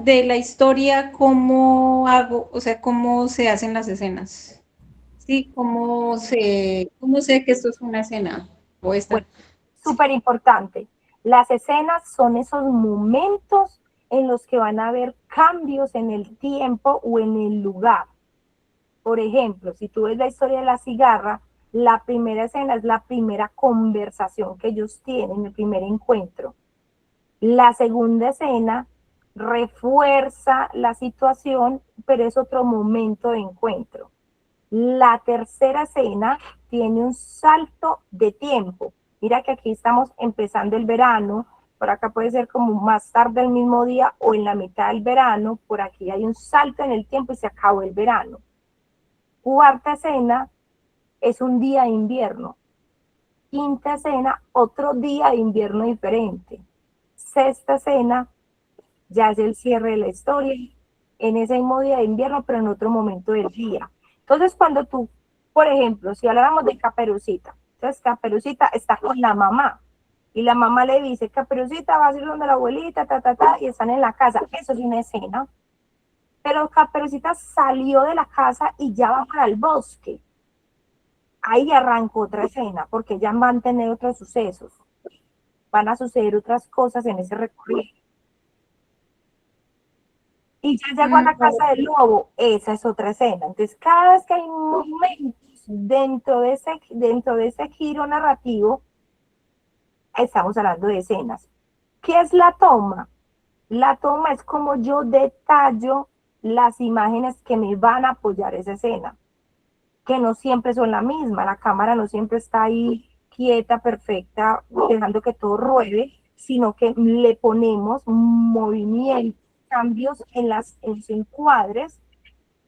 de la historia, cómo hago, o sea, cómo se hacen las escenas? Sí, cómo sé que esto es una escena o esta? bueno, súper importante. Las escenas son esos momentos en los que van a haber cambios en el tiempo o en el lugar. Por ejemplo, si tú ves la historia de la cigarra, la primera escena es la primera conversación que ellos tienen, el primer encuentro. La segunda escena refuerza la situación, pero es otro momento de encuentro. La tercera escena tiene un salto de tiempo. Mira que aquí estamos empezando el verano, por acá puede ser como más tarde el mismo día o en la mitad del verano, por aquí hay un salto en el tiempo y se acabó el verano. Cuarta escena es un día de invierno. Quinta escena, otro día de invierno diferente. Sexta escena, ya es el cierre de la historia, en ese mismo día de invierno, pero en otro momento del día. Entonces, cuando tú, por ejemplo, si habláramos de Caperucita, entonces Caperucita está con la mamá, y la mamá le dice, Caperucita, vas a ir donde la abuelita, y están en la casa. Eso es una escena. Pero Caperucita salió de la casa y ya va para el bosque. Ahí arrancó otra escena, porque ya van a tener otros sucesos. Van a suceder otras cosas en ese recorrido. Y ya llegó a la casa del lobo, esa es otra escena. Entonces, cada vez que hay momentos dentro de ese giro narrativo, estamos hablando de escenas. ¿Qué es la toma? La toma es como yo detallo las imágenes que me van a apoyar esa escena. que no siempre son la misma, la cámara no siempre está ahí quieta, perfecta, dejando que todo ruede, sino que le ponemos movimientos, cambios en los encuadres,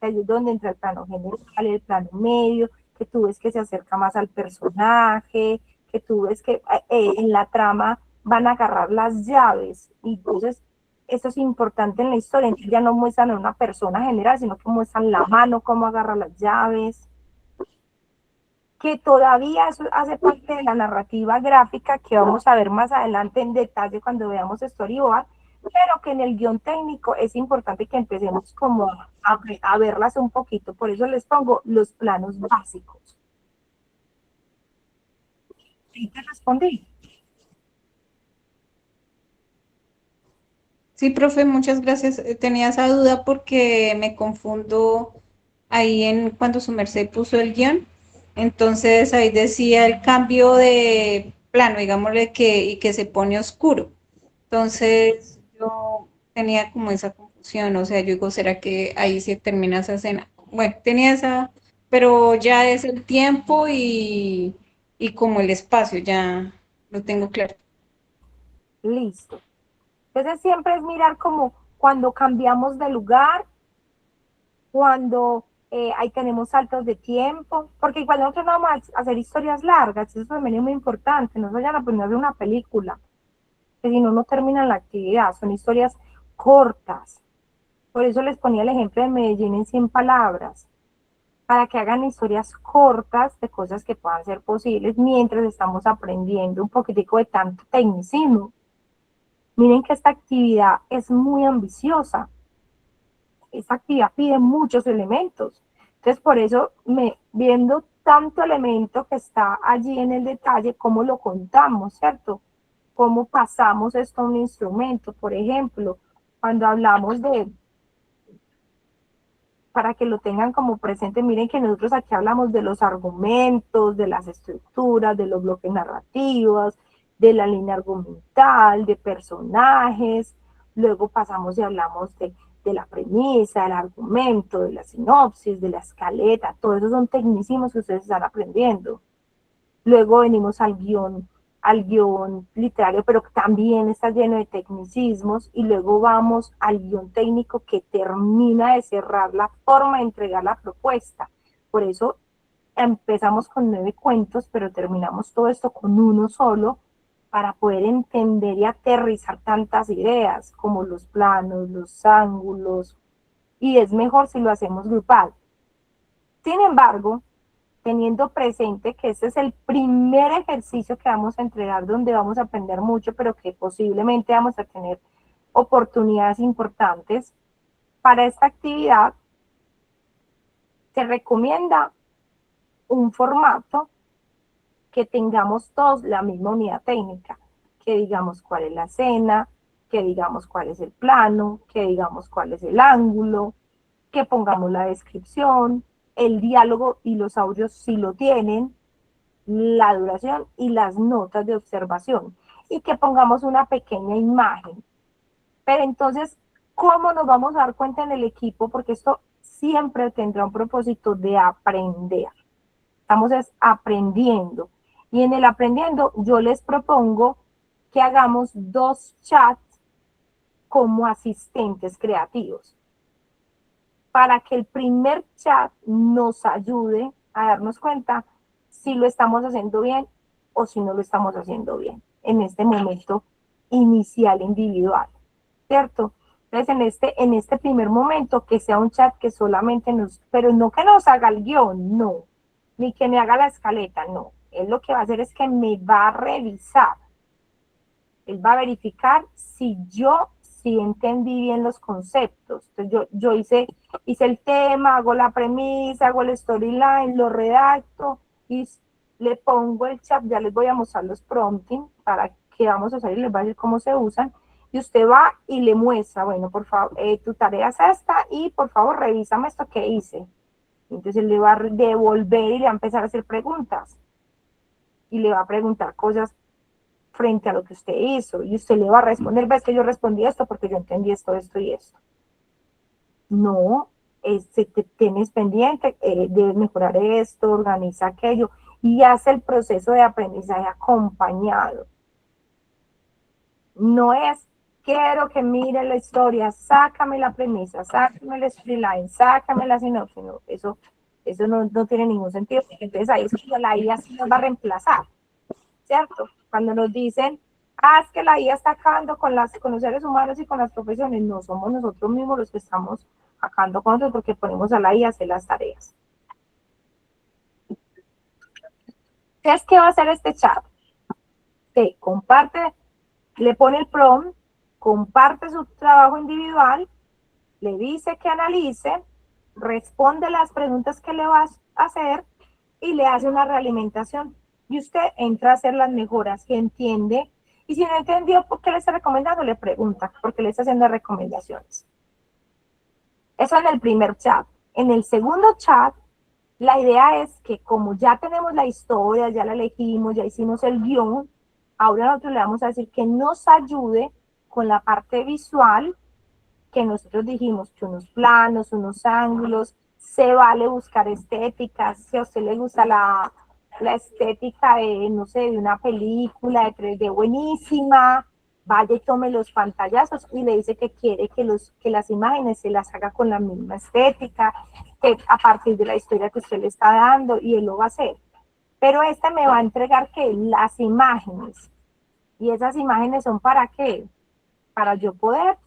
ahí es donde entra el plano general, el plano medio, que tú ves que se acerca más al personaje, que tú ves que en la trama van a agarrar las llaves, y entonces eso es importante en la historia, entonces ya no muestran a una persona general, sino que muestran la mano, cómo agarra las llaves, que todavía eso hace parte de la narrativa gráfica que vamos a ver más adelante en detalle cuando veamos Storyboard, pero que en el guión técnico es importante que empecemos como a verlas un poquito, por eso les pongo los planos básicos. ¿Sí te respondí? Sí, profe, muchas gracias. Tenía esa duda porque me confundo ahí en cuando su merced puso el guión. Entonces ahí decía el cambio de plano, digámosle que se pone oscuro. Entonces yo tenía como esa confusión, o sea, yo digo, ¿será que ahí se termina esa escena? Bueno, tenía esa, pero ya es el tiempo y como el espacio, ya lo tengo claro. Listo. Entonces siempre es mirar como cuando cambiamos de lugar, cuando ahí tenemos saltos de tiempo, porque igual nosotros no vamos a hacer historias largas, eso también es muy importante, no se vayan a poner a ver una película, que si no, no terminan la actividad, son historias cortas. Por eso les ponía el ejemplo de Medellín en 100 palabras, para que hagan historias cortas de cosas que puedan ser posibles mientras estamos aprendiendo un poquitico de tanto tecnicismo. Miren que esta actividad es muy ambiciosa. Esta actividad pide muchos elementos. Entonces, por eso, viendo tanto elemento que está allí en el detalle, cómo lo contamos, ¿cierto? Cómo pasamos esto a un instrumento. Por ejemplo, cuando hablamos para que lo tengan como presente, miren que nosotros aquí hablamos de los argumentos, de las estructuras, de los bloques narrativos, de la línea argumental, de personajes, luego pasamos y hablamos de la premisa, del argumento, de la sinopsis, de la escaleta, todo eso son tecnicismos que ustedes están aprendiendo. Luego venimos al guión literario, pero también está lleno de tecnicismos, y luego vamos al guión técnico que termina de cerrar la forma de entregar la propuesta. Por eso empezamos con 9 cuentos, pero terminamos todo esto con uno solo, para poder entender y aterrizar tantas ideas, como los planos, los ángulos, y es mejor si lo hacemos grupal. Sin embargo, teniendo presente que este es el primer ejercicio que vamos a entregar, donde vamos a aprender mucho, pero que posiblemente vamos a tener oportunidades importantes, para esta actividad se recomienda un formato que tengamos todos la misma unidad técnica, que digamos cuál es la escena, que digamos cuál es el plano, que digamos cuál es el ángulo, que pongamos la descripción, el diálogo y los audios si lo tienen, la duración y las notas de observación, y que pongamos una pequeña imagen. Pero entonces, ¿cómo nos vamos a dar cuenta en el equipo? Porque esto siempre tendrá un propósito de aprender. Estamos aprendiendo. Y en el aprendiendo, yo les propongo que hagamos 2 chats como asistentes creativos, para que el primer chat nos ayude a darnos cuenta si lo estamos haciendo bien o si no lo estamos haciendo bien en este momento inicial individual, ¿cierto? Entonces, en este primer momento, que sea un chat que solamente pero no que nos haga el guión, no, ni que me haga la escaleta, no. Él lo que va a hacer es que me va a revisar. Él va a verificar si entendí bien los conceptos. Entonces yo hice el tema, hago la premisa, hago el storyline, lo redacto y le pongo el chat. Ya les voy a mostrar los prompting para que vamos a hacer y les voy a decir cómo se usan. Y usted va y le muestra, bueno, por favor, tu tarea es esta y por favor revísame esto que hice. Entonces él le va a devolver y le va a empezar a hacer preguntas. Y le va a preguntar cosas frente a lo que usted hizo, y usted le va a responder, ves que yo respondí esto porque yo entendí esto, esto y esto. No, tienes pendiente, debes mejorar esto, organiza aquello, y hace el proceso de aprendizaje acompañado. No es, quiero que mire la historia, sácame la premisa, sácame el storyline, sácame la sinopsis, no, eso no tiene ningún sentido, porque entonces ahí es que la IA sí nos va a reemplazar, ¿cierto? Cuando nos dicen, es que la IA está acabando con los seres humanos y con las profesiones, no somos nosotros mismos los que estamos acabando con nosotros porque ponemos a la IA a hacer las tareas. ¿Qué es que va a hacer este chat? Que comparte, le pone el prompt, comparte su trabajo individual, le dice que analice, responde las preguntas que le vas a hacer y le hace una realimentación. Y usted entra a hacer las mejoras que entiende. Y si no entendió por qué le está recomendando, le pregunta por qué le está haciendo recomendaciones. Eso en el primer chat. En el segundo chat, la idea es que como ya tenemos la historia, ya la elegimos, ya hicimos el guión, ahora nosotros le vamos a decir que nos ayude con la parte visual, que nosotros dijimos que unos planos, unos ángulos, se vale buscar estéticas, si a usted le gusta la estética de, no sé, de una película de 3D buenísima, vaya y tome los pantallazos y le dice que quiere que las imágenes se las haga con la misma estética, que a partir de la historia que usted le está dando, y él lo va a hacer. Pero me va a entregar que las imágenes, y esas imágenes son ¿para qué? Para yo poder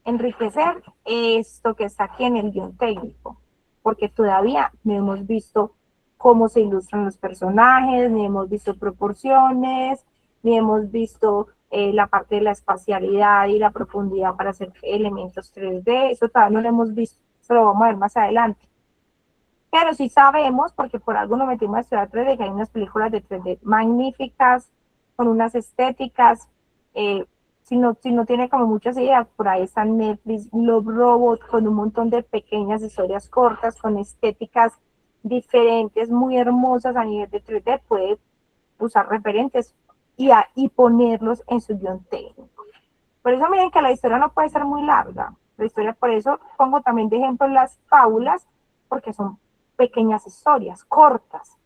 enriquecer esto que está aquí en el guión técnico, porque todavía no hemos visto cómo se ilustran los personajes, ni hemos visto proporciones, ni hemos visto la parte de la espacialidad y la profundidad para hacer elementos 3D, eso todavía no lo hemos visto, eso lo vamos a ver más adelante. Pero sí sabemos, porque por algo nos metimos a estudiar 3D, que hay unas películas de 3D magníficas, con unas estéticas, si no tiene como muchas ideas, por ahí está Netflix, Love Robot, con un montón de pequeñas historias cortas, con estéticas diferentes, muy hermosas a nivel de 3D, puede usar referentes y ponerlos en su guión técnico. Por eso miren que la historia no puede ser muy larga. La historia, por eso pongo también de ejemplo las fábulas, porque son pequeñas historias, cortas.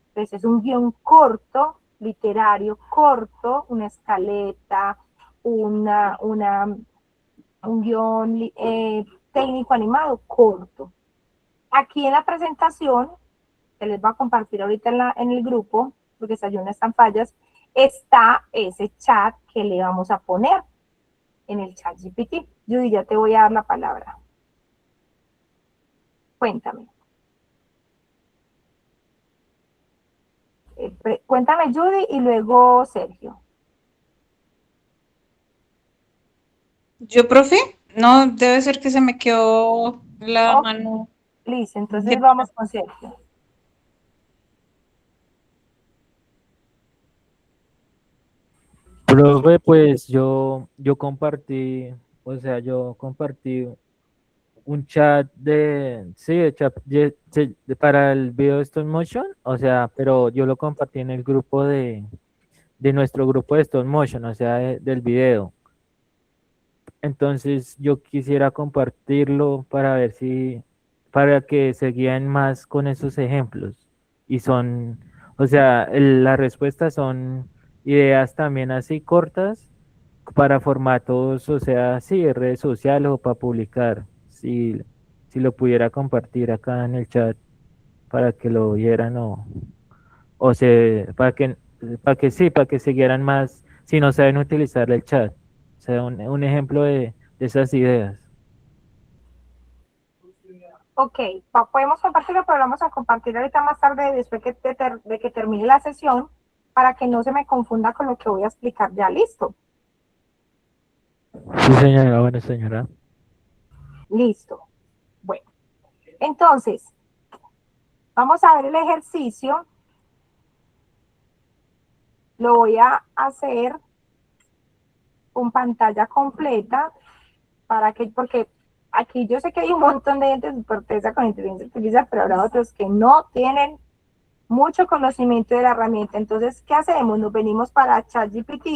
Entonces es un guión corto, literario corto, una escaleta, un guión técnico animado corto. Aquí en la presentación, que les voy a compartir ahorita en el grupo, porque está en unas pantallas, está ese chat que le vamos a poner en el chat GPT. Judy, ya te voy a dar la palabra. Cuéntame. Cuéntame, Judy, y luego Sergio. ¿Yo, profe? No, debe ser que se me quedó la mano. Listo, entonces vamos con Sergio. Profe, pues yo compartí, o sea, yo compartí un chat para el video stop motion, o sea, pero yo lo compartí en el grupo de nuestro grupo de stop motion, o sea, del video. Entonces yo quisiera compartirlo para ver para que se guíen más con esos ejemplos. Y son, o sea, las respuestas son ideas también así cortas para formatos, o sea, sí, de redes sociales o para publicar. Si lo pudiera compartir acá en el chat para que lo vieran o para que siguieran más si no saben utilizar el chat. O sea, un ejemplo de esas ideas. Ok, podemos compartirlo, pero lo vamos a compartir ahorita más tarde, después de que termine la sesión, para que no se me confunda con lo que voy a explicar ya. ¿Listo? Sí, señora, bueno, señora. Listo. Bueno, entonces, vamos a ver el ejercicio. Lo voy a hacer con pantalla completa, porque aquí yo sé que hay un montón de gente súper tesa con inteligencia artificial, pero habrá otros que no tienen mucho conocimiento de la herramienta. Entonces, ¿qué hacemos? Nos venimos para ChatGPT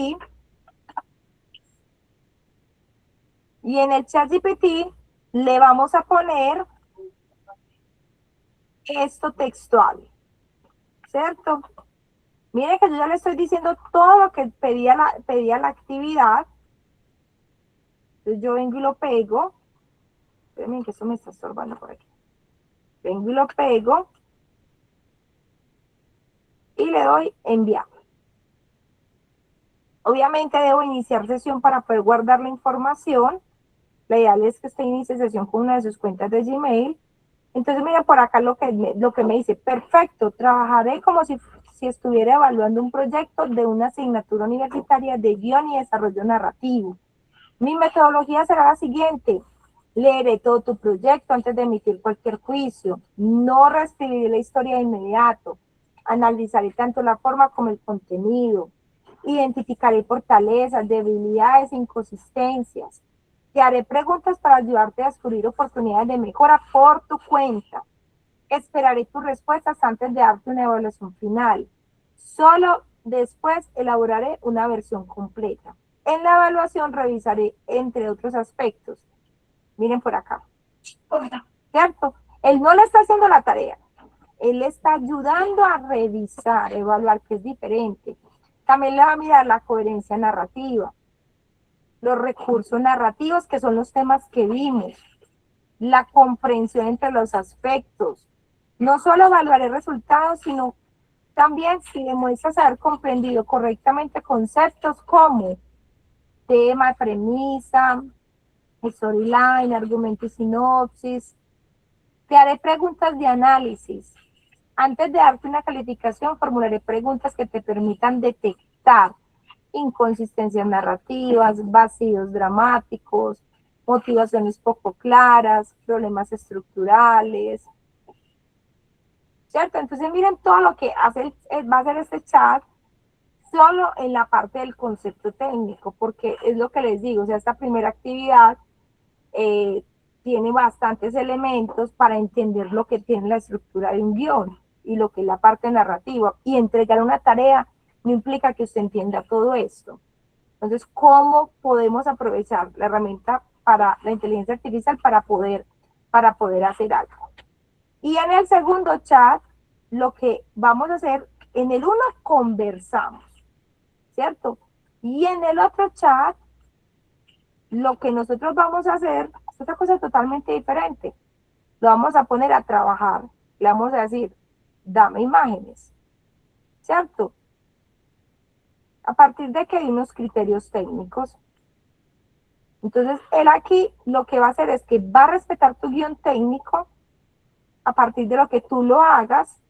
y en el ChatGPT le vamos a poner esto textual, ¿cierto? Miren que yo ya le estoy diciendo todo lo que pedía la actividad. Entonces yo vengo y lo pego. Espérenme que eso me está estorbando por aquí. Vengo y lo pego. Y le doy enviar. Obviamente debo iniciar sesión para poder guardar la información. La ideal es que usted inicie sesión con una de sus cuentas de Gmail. Entonces, mira por acá lo que me dice. Perfecto, trabajaré como si estuviera evaluando un proyecto de una asignatura universitaria de guión y desarrollo narrativo. Mi metodología será la siguiente. Leeré todo tu proyecto antes de emitir cualquier juicio. No reescribiré la historia de inmediato. Analizaré tanto la forma como el contenido. Identificaré fortalezas, debilidades, inconsistencias. Te haré preguntas para ayudarte a descubrir oportunidades de mejora por tu cuenta. Esperaré tus respuestas antes de darte una evaluación final. Solo después elaboraré una versión completa. En la evaluación revisaré, entre otros aspectos. Miren por acá. ¿Cierto? Él no le está haciendo la tarea. Él le está ayudando a revisar, evaluar, que es diferente. También le va a mirar la coherencia narrativa, los recursos narrativos, que son los temas que vimos, la comprensión entre los aspectos. No solo evaluaré resultados, sino también si demuestras haber comprendido correctamente conceptos como tema, premisa, storyline, argumento y sinopsis. Te haré preguntas de análisis. Antes de darte una calificación, formularé preguntas que te permitan detectar inconsistencias narrativas, vacíos dramáticos, motivaciones poco claras, problemas estructurales, ¿cierto? Entonces miren todo lo que va a hacer este chat solo en la parte del concepto técnico, porque es lo que les digo, o sea, esta primera actividad tiene bastantes elementos para entender lo que tiene la estructura de un guión y lo que es la parte narrativa, y entregar una tarea no implica que usted entienda todo esto. Entonces, ¿cómo podemos aprovechar la herramienta para la inteligencia artificial para poder hacer algo? Y en el segundo chat, lo que vamos a hacer, en el uno conversamos, ¿cierto? Y en el otro chat, lo que nosotros vamos a hacer es otra cosa totalmente diferente. Lo vamos a poner a trabajar. Le vamos a decir, dame imágenes, ¿cierto? A partir de que hay unos criterios técnicos. Entonces, él aquí lo que va a hacer es que va a respetar tu guión técnico a partir de lo que tú lo hagas,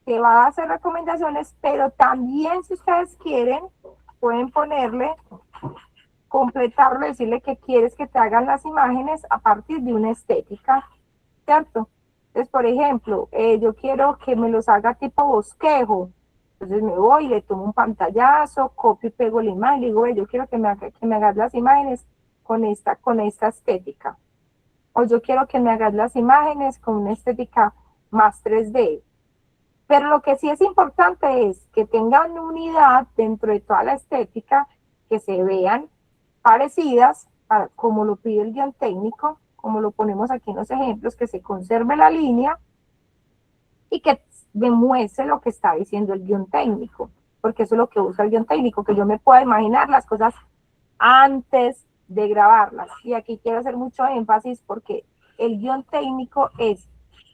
te va a hacer recomendaciones, pero también si ustedes quieren, pueden ponerle, completarlo, decirle que quieres que te hagan las imágenes a partir de una estética, ¿cierto? Entonces, por ejemplo, yo quiero que me los haga tipo bosquejo. Entonces me voy, le tomo un pantallazo, copio y pego la imagen, y digo, yo quiero que me hagas las imágenes con esta estética. O yo quiero que me hagas las imágenes con una estética más 3D. Pero lo que sí es importante es que tengan unidad dentro de toda la estética, que se vean parecidas, como lo pide el guión técnico, como lo ponemos aquí en los ejemplos, que se conserve la línea y que demuestre lo que está diciendo el guión técnico, porque eso es lo que busca el guión técnico, que yo me pueda imaginar las cosas antes de grabarlas. Y aquí quiero hacer mucho énfasis porque el guión técnico es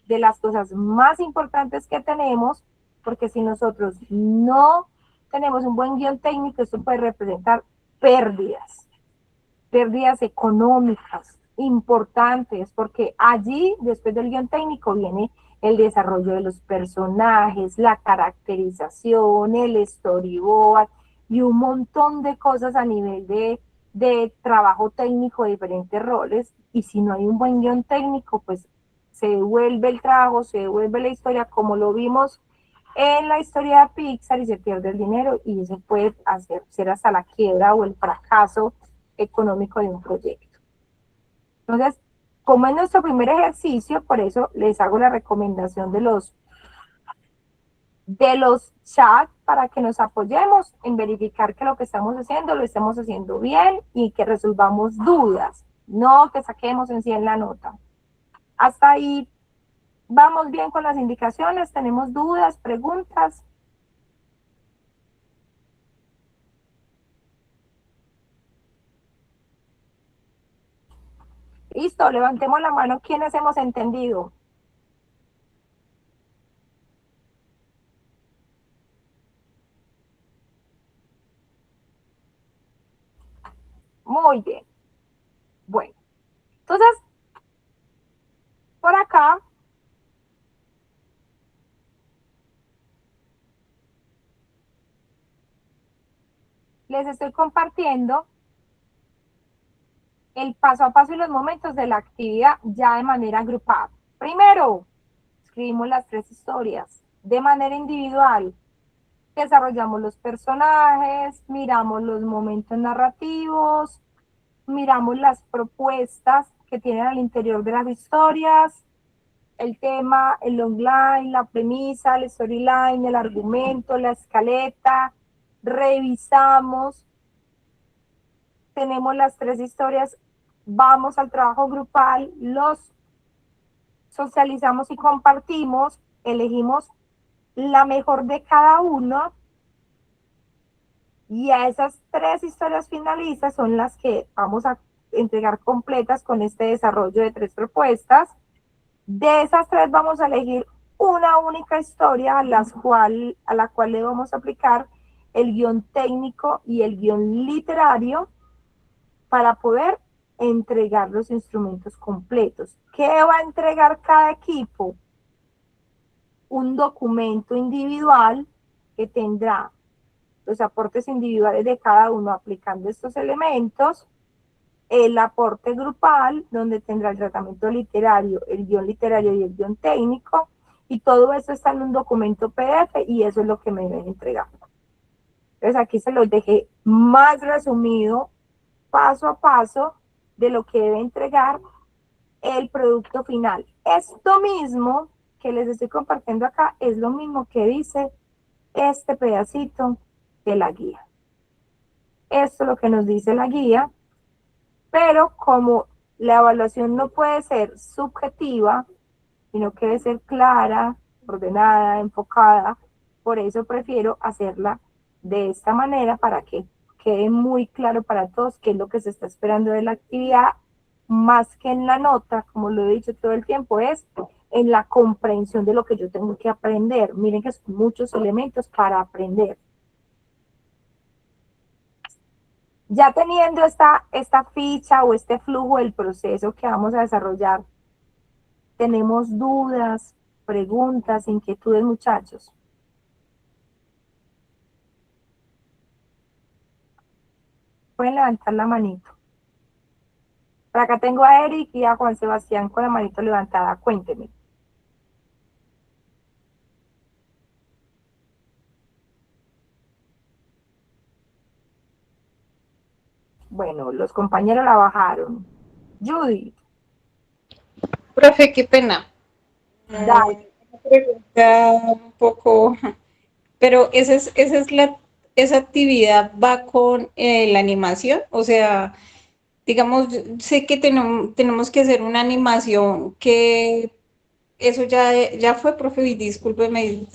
de las cosas más importantes que tenemos, porque si nosotros no tenemos un buen guión técnico, eso puede representar pérdidas económicas importantes, porque allí, después del guión técnico, viene el desarrollo de los personajes, la caracterización, el storyboard y un montón de cosas a nivel de trabajo técnico de diferentes roles. Y si no hay un buen guión técnico, pues se devuelve el trabajo, se devuelve la historia, como lo vimos en la historia de Pixar, y se pierde el dinero, y eso puede ser hasta la quiebra o el fracaso económico de un proyecto. Entonces, como es nuestro primer ejercicio, por eso les hago la recomendación de los chats para que nos apoyemos en verificar que lo que estamos haciendo lo estamos haciendo bien y que resolvamos dudas. no que saquemos en sí en la nota. Hasta ahí vamos bien con las indicaciones, tenemos dudas, preguntas. Listo, levantemos la mano quienes hemos entendido. Muy bien. Bueno, entonces, por acá, les estoy compartiendo el paso a paso y los momentos de la actividad ya de manera agrupada. Primero, escribimos las 3 historias. De manera individual, desarrollamos los personajes, miramos los momentos narrativos, miramos las propuestas que tienen al interior de las historias, el tema, el logline, la premisa, el storyline, el argumento, la escaleta, revisamos, tenemos las 3 historias, vamos al trabajo grupal, los socializamos y compartimos, elegimos la mejor de cada uno y a esas 3 historias finalistas son las que vamos a entregar completas con este desarrollo de 3 propuestas. De esas 3 vamos a elegir una única historia a la cual le vamos a aplicar el guión técnico y el guión literario para poder entregar los instrumentos completos. ¿Qué va a entregar cada equipo? Un documento individual que tendrá los aportes individuales de cada uno aplicando estos elementos, el aporte grupal, donde tendrá el tratamiento literario, el guión literario y el guión técnico, y todo eso está en un documento PDF y eso es lo que me deben entregar. Entonces aquí se los dejé más resumido, paso a paso, de lo que debe entregar el producto final. Esto mismo que les estoy compartiendo acá es lo mismo que dice este pedacito de la guía. Esto es lo que nos dice la guía, pero como la evaluación no puede ser subjetiva, sino que debe ser clara, ordenada, enfocada, por eso prefiero hacerla de esta manera para que quede muy claro para todos qué es lo que se está esperando de la actividad, más que en la nota, como lo he dicho todo el tiempo, es en la comprensión de lo que yo tengo que aprender. Miren que son muchos elementos para aprender. Ya teniendo esta ficha o este flujo del proceso que vamos a desarrollar, ¿tenemos dudas, preguntas, inquietudes, muchachos? Pueden levantar la manito. Por acá tengo a Eric y a Juan Sebastián con la manito levantada. Cuéntenme. Bueno, los compañeros la bajaron. Judy. Profe, qué pena. Dale. Una pregunta un poco, pero esa actividad va con la animación, o sea, digamos, sé que tenemos que hacer una animación que eso ya fue, profe, y discúlpeme,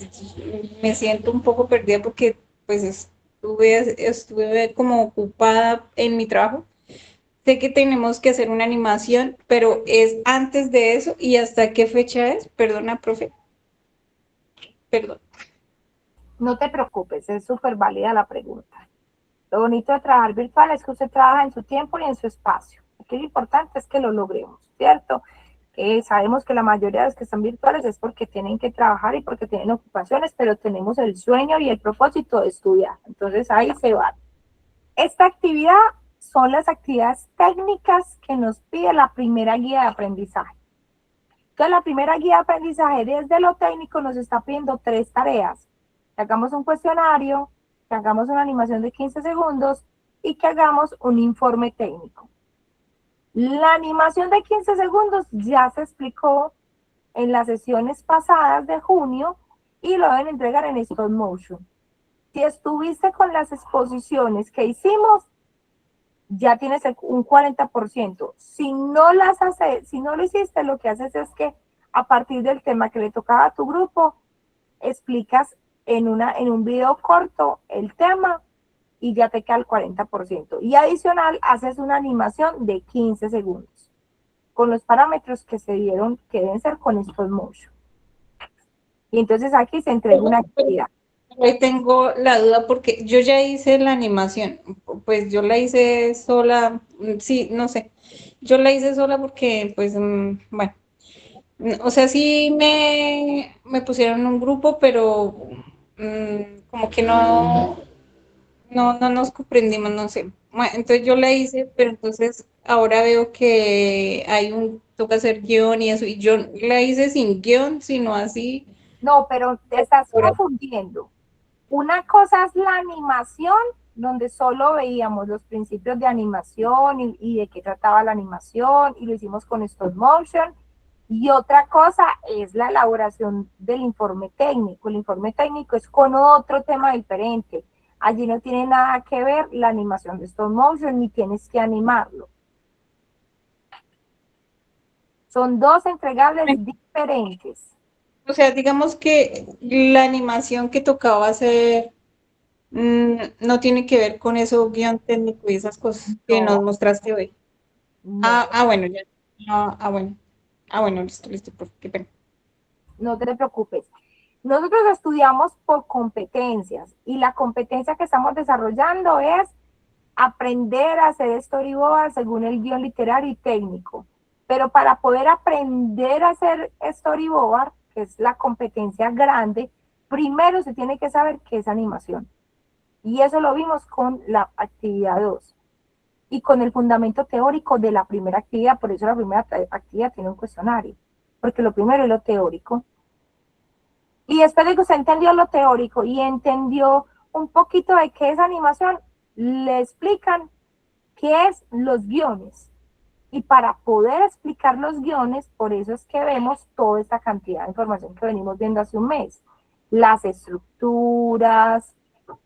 me siento un poco perdida porque pues estuve como ocupada en mi trabajo. Sé que tenemos que hacer una animación, pero ¿es antes de eso y hasta qué fecha es? Perdona, profe. Perdón. No te preocupes, es súper válida la pregunta. Lo bonito de trabajar virtual es que usted trabaja en su tiempo y en su espacio. Aquí lo importante es que lo logremos, ¿cierto? Sabemos que la mayoría de los que están virtuales es porque tienen que trabajar y porque tienen ocupaciones, pero tenemos el sueño y el propósito de estudiar. Entonces ahí se va. Esta actividad son las actividades técnicas que nos pide la primera guía de aprendizaje. Entonces la primera guía de aprendizaje desde lo técnico nos está pidiendo 3 tareas. Que hagamos un cuestionario, que hagamos una animación de 15 segundos y que hagamos un informe técnico. La animación de 15 segundos ya se explicó en las sesiones pasadas de junio y lo deben entregar en stop motion. Si estuviste con las exposiciones que hicimos, ya tienes un 40%. Si no las haces, si no lo hiciste, lo que haces es que a partir del tema que le tocaba a tu grupo, explicas en un video corto el tema y ya te queda el 40%. Y adicional, haces una animación de 15 segundos con los parámetros que se dieron, que deben ser con stop motion. Y entonces aquí se entrega una actividad. Ahí tengo la duda porque yo ya hice la animación, pues yo la hice sola, sí, no sé, yo la hice sola porque, pues, bueno, o sea, sí me pusieron en un grupo, pero como que no nos comprendimos, no sé. Bueno, entonces yo la hice, pero entonces ahora veo que toca hacer guión y eso, y yo la hice sin guión, sino así. No, pero te estás confundiendo. Una cosa es la animación, donde solo veíamos los principios de animación y de qué trataba la animación, y lo hicimos con stop motion. Y otra cosa es la elaboración del informe técnico. El informe técnico es con otro tema diferente. Allí no tiene nada que ver la animación de stop motion, ni tienes que animarlo. Son dos entregables diferentes. O sea, digamos que la animación que tocaba hacer no tiene que ver con eso, guión técnico y esas cosas que nos No, mostraste hoy. no. Bueno, ya. Bueno. Bueno, listo, qué pena. No te preocupes. Nosotros estudiamos por competencias y la competencia que estamos desarrollando es aprender a hacer storyboard según el guión literario y técnico. Pero para poder aprender a hacer storyboard, que es la competencia grande, primero se tiene que saber qué es animación. Y eso lo vimos con la actividad 2 y con el fundamento teórico de la primera actividad. Por eso la primera actividad tiene un cuestionario, porque lo primero es lo teórico. Y después de que usted entendió lo teórico y entendió un poquito de qué es animación, le explican qué es los guiones. Y para poder explicar los guiones, por eso es que vemos toda esta cantidad de información que venimos viendo hace un mes. Las estructuras,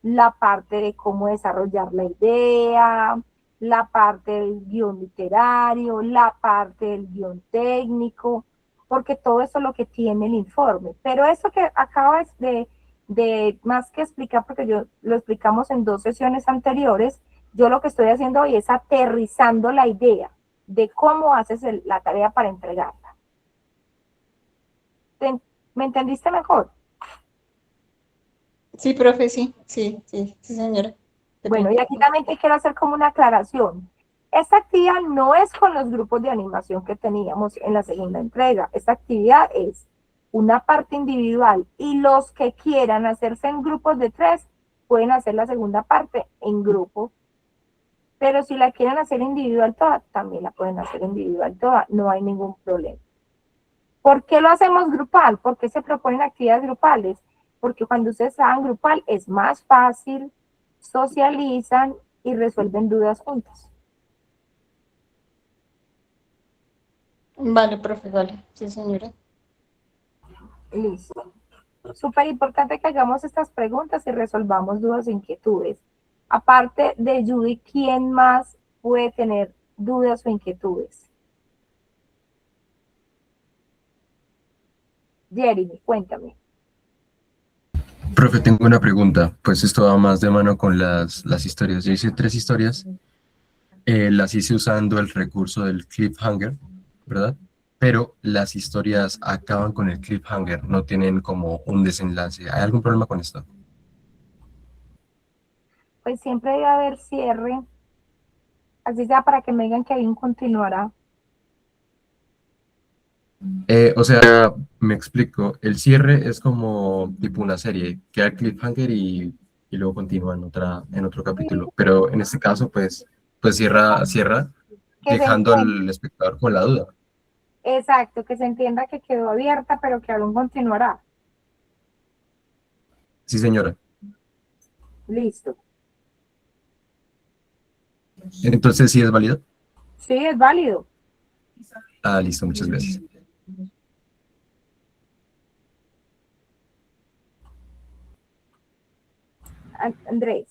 la parte de cómo desarrollar la idea, la parte del guión literario, la parte del guión técnico, porque todo eso es lo que tiene el informe. Pero eso que acabas de más que explicar, porque yo lo explicamos en 2 sesiones anteriores, yo lo que estoy haciendo hoy es aterrizando la idea de cómo haces la tarea para entregarla. ¿Me entendiste mejor? Sí, profe, sí, señora. Bueno, y aquí también te quiero hacer como una aclaración. Esta actividad no es con los grupos de animación que teníamos en la segunda entrega. Esta actividad es una parte individual y los que quieran hacerse en grupos de 3 pueden hacer la segunda parte en grupo. Pero si la quieren hacer individual toda, también la pueden hacer individual toda, no hay ningún problema. ¿Por qué lo hacemos grupal? ¿Por qué se proponen actividades grupales? Porque cuando ustedes hagan grupal es más fácil, socializan y resuelven dudas juntas. Vale, profe, vale. Sí, señora. Listo. Súper importante que hagamos estas preguntas y resolvamos dudas e inquietudes. Aparte de Judy, ¿quién más puede tener dudas o inquietudes? Jeremy, cuéntame. Profe, tengo una pregunta. Pues esto va más de mano con las historias. Yo hice 3 historias. Las hice usando el recurso del cliffhanger, ¿verdad? Pero las historias acaban con el cliffhanger, no tienen como un desenlace. ¿Hay algún problema con esto? Pues siempre debe haber cierre, así sea para que me digan que hay un continuará. O sea, me explico. El cierre es como tipo una serie, queda el cliffhanger y luego continúa en otro capítulo. Pero en este caso, pues cierra Que se dejando entienda, al espectador con la duda. exacto, que se entienda que quedó abierta, pero que aún continuará. Sí, señora. Listo. Entonces, ¿sí es válido? Sí, es válido. Ah, listo, muchas gracias. Andrés.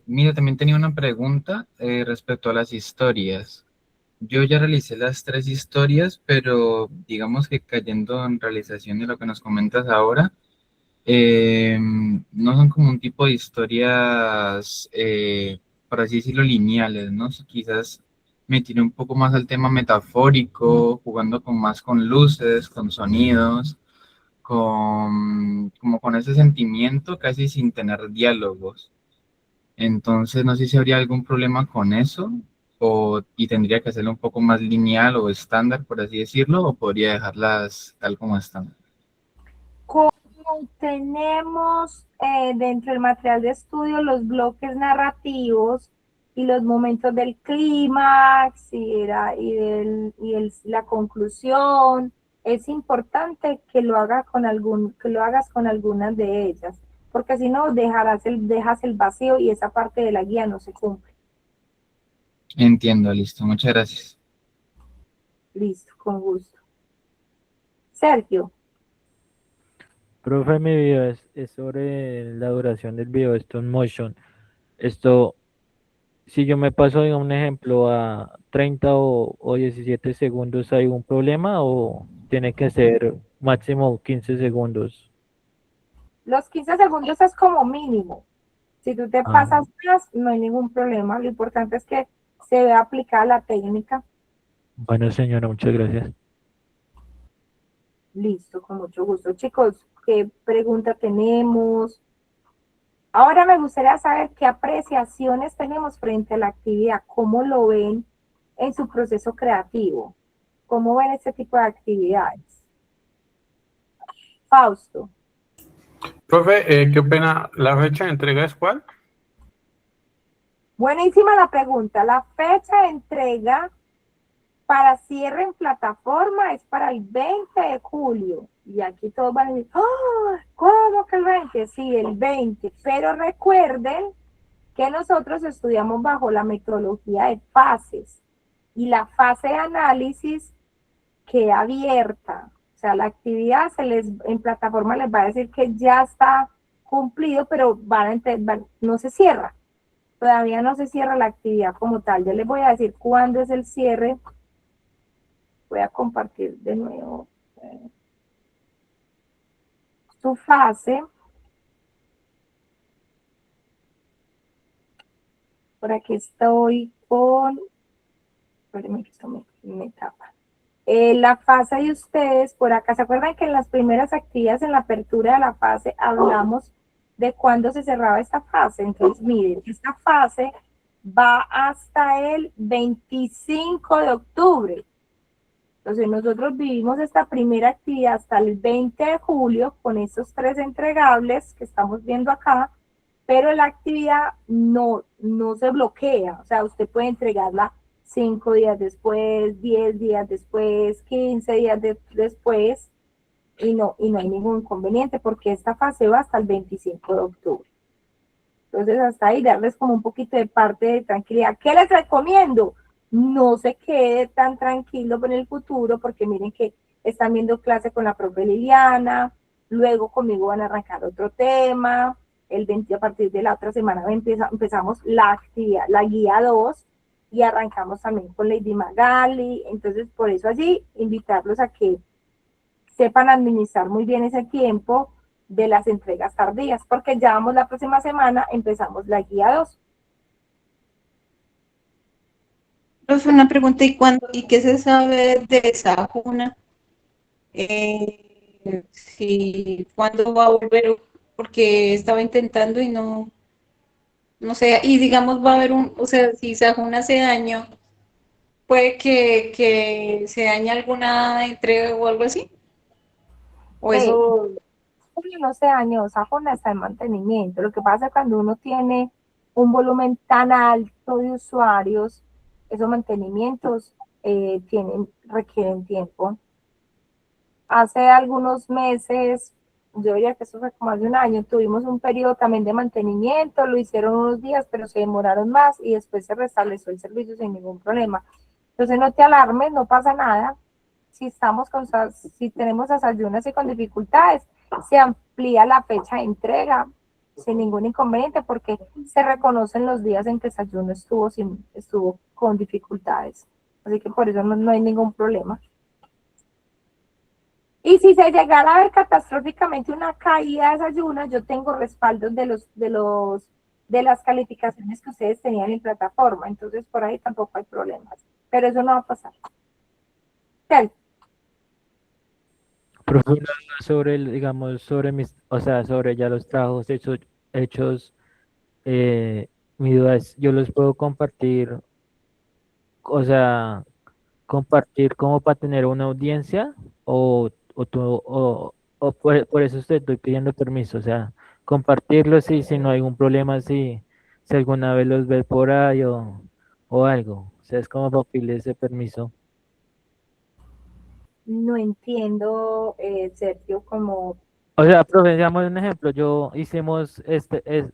Mira, también tenía una pregunta respecto a las historias. Yo ya realicé las 3 historias, pero digamos que cayendo en realización de lo que nos comentas ahora, no son como un tipo de historias, por así decirlo, lineales, ¿no? Si quizás me tiré un poco más al tema metafórico, jugando más con luces, con sonidos, como con ese sentimiento casi sin tener diálogos. Entonces, no sé si habría algún problema con eso, y tendría que hacerlo un poco más lineal o estándar, por así decirlo, o podría dejarlas tal como están. Como tenemos dentro del material de estudio los bloques narrativos y los momentos del clímax la conclusión, es importante que lo hagas con algunas de ellas, porque si no dejas el vacío y esa parte de la guía no se cumple. Entiendo, listo. Muchas gracias. Listo, con gusto. Sergio. Profe, mi video es sobre la duración del video stop motion. Esto, si yo me paso de un ejemplo a 30 o 17 segundos, ¿hay un problema o tiene que ser máximo 15 segundos? Los 15 segundos es como mínimo. Si tú te Ah, pasas más, no hay ningún problema. Lo importante es que se vea aplicada la técnica. bueno, señora, muchas gracias. Listo, con mucho gusto. Chicos, ¿qué pregunta tenemos? Ahora me gustaría saber qué apreciaciones tenemos frente a la actividad. ¿Cómo lo ven en su proceso creativo? ¿Cómo ven este tipo de actividades? Fausto. Profe, qué pena, ¿la fecha de entrega es cuál? Buenísima la pregunta. La fecha de entrega para cierre en plataforma es para el 20 de julio. Y aquí todos van a decir, ¡oh! ¿Cómo que el 20? Sí, el 20. Pero recuerden que nosotros estudiamos bajo la metodología de fases. Y la fase de análisis queda abierta. O sea, la actividad en plataforma les va a decir que ya está cumplido, pero no se cierra. Todavía no se cierra la actividad como tal. Yo les voy a decir cuándo es el cierre. Voy a compartir de nuevo su fase. Por aquí estoy con, espérenme que esto me tapa. La fase de ustedes, por acá, ¿se acuerdan que en las primeras actividades, en la apertura de la fase, hablamos de cuándo se cerraba esta fase? Entonces, miren, esta fase va hasta el 25 de octubre. Entonces, nosotros vivimos esta primera actividad hasta el 20 de julio con estos 3 entregables que estamos viendo acá, pero la actividad no se bloquea. O sea, usted puede entregarla 5 días después, 10 días después, 15 días después, y no hay ningún inconveniente porque esta fase va hasta el 25 de octubre. Entonces, hasta ahí darles como un poquito de parte de tranquilidad. ¿Qué les recomiendo? No se quede tan tranquilo en el futuro, porque miren que están viendo clase con la profe Liliana, luego conmigo van a arrancar otro tema, el 20 a partir de la otra semana empezamos la actividad, la guía 2, y arrancamos también con Lady Magali. Entonces, por eso allí, invitarlos a que sepan administrar muy bien ese tiempo de las entregas tardías, porque ya vamos la próxima semana, empezamos la guía 2. Profe, una pregunta, ¿y qué se sabe de esa juna? Si, ¿cuándo va a volver? Porque estaba intentando y no sé, y digamos va a haber o sea, si Sajuna hace daño, puede que se dañe alguna entrega o algo así. O eso, No se dañó, Sajona está en mantenimiento. Lo que pasa es cuando uno tiene un volumen tan alto de usuarios, esos mantenimientos requieren tiempo. Hace algunos meses, yo diría que eso fue como hace un año, tuvimos un periodo también de mantenimiento, lo hicieron unos días, pero se demoraron más y después se restableció el servicio sin ningún problema. Entonces no te alarmes, no pasa nada. Si tenemos esas ayunas y con dificultades, se amplía la fecha de entrega. sin ningún inconveniente, porque se reconocen los días en que ese ayuno estuvo con dificultades. Así que por eso no hay ningún problema. Y si se llegara a ver catastróficamente una caída de ese ayuno, yo tengo respaldos de las calificaciones que ustedes tenían en plataforma, entonces por ahí tampoco hay problemas. Pero eso no va a pasar. ¿Qué? Profe, una duda sobre digamos, sobre o sea, sobre ya los trabajos hechos, mi duda es, ¿yo los puedo compartir, o sea, compartir como para tener una audiencia o por eso estoy pidiendo permiso, o sea, compartirlos y si no hay algún problema, si alguna vez los ve por ahí o algo, o sea, es como para pedirle ese permiso. No entiendo, Sergio, como... O sea, profe, digamos un ejemplo, hicimos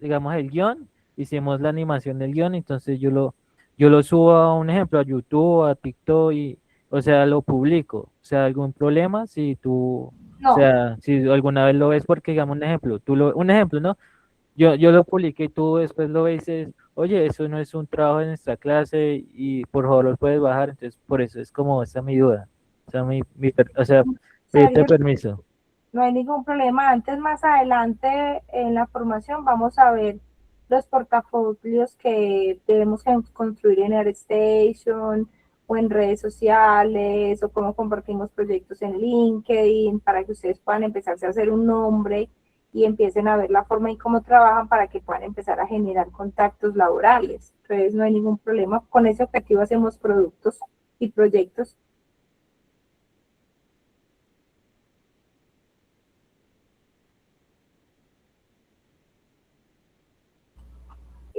digamos el guión, hicimos la animación del guión, entonces yo lo subo a un ejemplo a YouTube, a TikTok y, o sea, lo publico. O sea, algún problema si tú, o No, sea, si alguna vez lo ves, porque digamos un ejemplo, un ejemplo, ¿no? Yo lo publiqué y tú después lo ves y dices, oye, eso no es un trabajo en nuestra clase y por favor lo puedes bajar, entonces por eso es como esa mi duda. O sea, o sea, pedirte Sergio, permiso. no hay ningún problema. Antes, más adelante en la formación, vamos a ver los portafolios que debemos construir en AirStation o en redes sociales o cómo compartimos proyectos en LinkedIn para que ustedes puedan empezarse a hacer un nombre y empiecen a ver la forma y cómo trabajan para que puedan empezar a generar contactos laborales. Entonces, no hay ningún problema. Con ese objetivo hacemos productos y proyectos.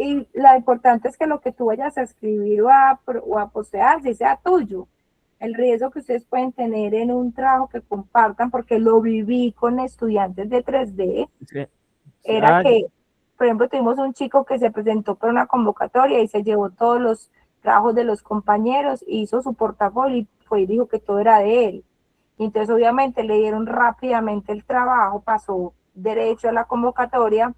Y lo importante es que lo que tú vayas a escribir o a postear sí sea tuyo. El riesgo que ustedes pueden tener en un trabajo que compartan, porque lo viví con estudiantes de 3D, Sí. era que, por ejemplo, tuvimos un chico que se presentó para una convocatoria y se llevó todos los trabajos de los compañeros, hizo su portafolio y fue y dijo que todo era de él. Y entonces obviamente le dieron rápidamente el trabajo, pasó derecho a la convocatoria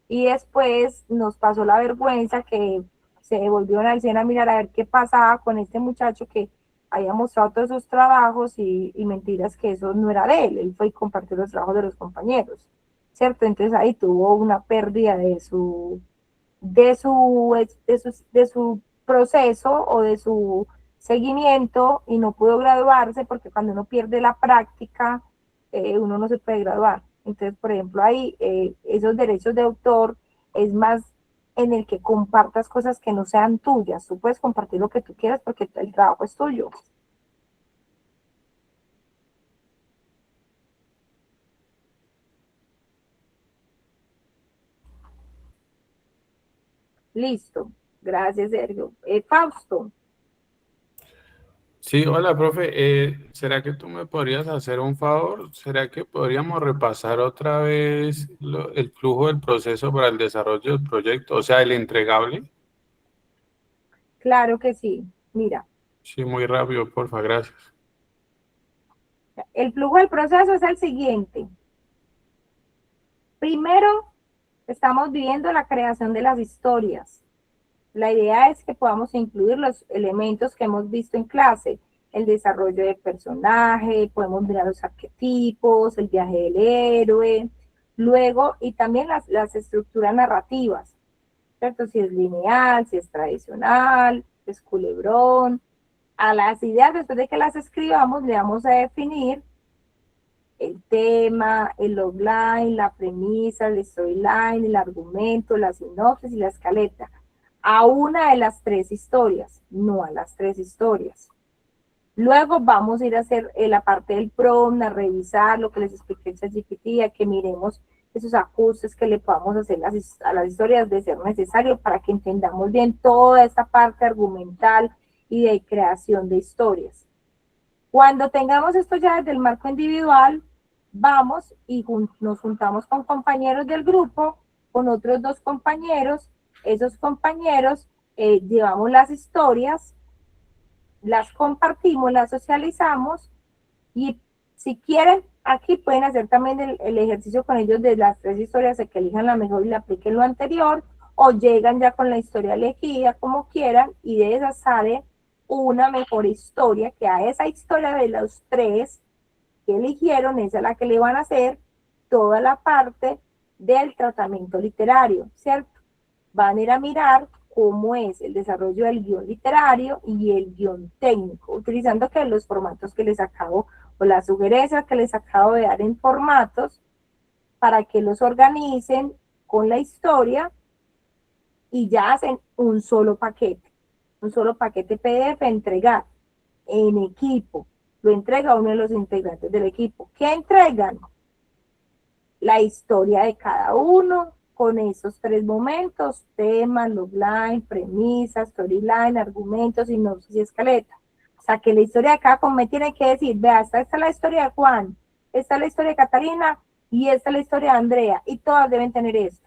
y después nos pasó la vergüenza que se volvieron al 100 a mirar a ver qué pasaba con este muchacho que había mostrado todos esos trabajos y mentiras que eso no era de él, él fue y compartió los trabajos de los compañeros, ¿cierto? Entonces ahí tuvo una pérdida de su proceso o de su seguimiento y no pudo graduarse porque cuando uno pierde la práctica, uno no se puede graduar. Entonces, por ejemplo, ahí esos derechos de autor es más en el que compartas cosas que no sean tuyas. Tú puedes compartir lo que tú quieras porque el trabajo es tuyo. Listo. Gracias, Sergio. Fausto. Sí, hola, profe. ¿Será que tú me podrías hacer un favor? ¿Será que podríamos repasar otra vez el flujo del proceso para el desarrollo del proyecto? O sea, el entregable. Claro que sí. Mira, Sí, muy rápido, porfa, gracias. el flujo del proceso es el siguiente. Primero, estamos viendo la creación de las historias. La idea es que podamos incluir los elementos que hemos visto en clase, el desarrollo de personaje, podemos mirar los arquetipos, el viaje del héroe, luego, y también las estructuras narrativas, ¿cierto? Si es lineal, si es tradicional, es culebrón. A las ideas, después de que las escribamos, le vamos a definir el tema, el logline, la premisa, el storyline, el argumento, la sinopsis y la escaleta. A una de las tres historias, no a las tres historias. Luego vamos a ir a hacer la parte del prompt, a revisar lo que les expliqué en ChatGPT, a que miremos esos ajustes que le podamos hacer a las historias de ser necesario para que entendamos bien toda esta parte argumental y de creación de historias. Cuando tengamos esto ya desde el marco individual, vamos y nos juntamos con compañeros del grupo, con otros 2 compañeros. Esos compañeros llevamos las historias, las compartimos, las socializamos y si quieren Aquí pueden hacer también el ejercicio con ellos de las 3 historias, de que elijan la mejor y la apliquen lo anterior, o llegan ya con la historia elegida como quieran, y de esa sale una mejor historia, que a esa historia de los 3 que eligieron, esa es la que le van a hacer toda la parte del tratamiento literario, ¿cierto? Van a ir a mirar cómo es el desarrollo del guión literario y el guión técnico, utilizando que los formatos que les acabo, o las sugerencias que les acabo de dar en formatos, para que los organicen con la historia y ya hacen un solo paquete PDF a entregar en equipo. Lo entrega uno de los integrantes del equipo. ¿Qué entregan? La historia de cada uno, con esos 3 momentos: tema, logline, premisa, storyline, argumentos, sinopsis y escaleta. O sea, que la historia de cada me tiene que decir, vea, esta es la historia de Juan, esta es la historia de Catalina y esta es la historia de Andrea, y todas deben tener esto.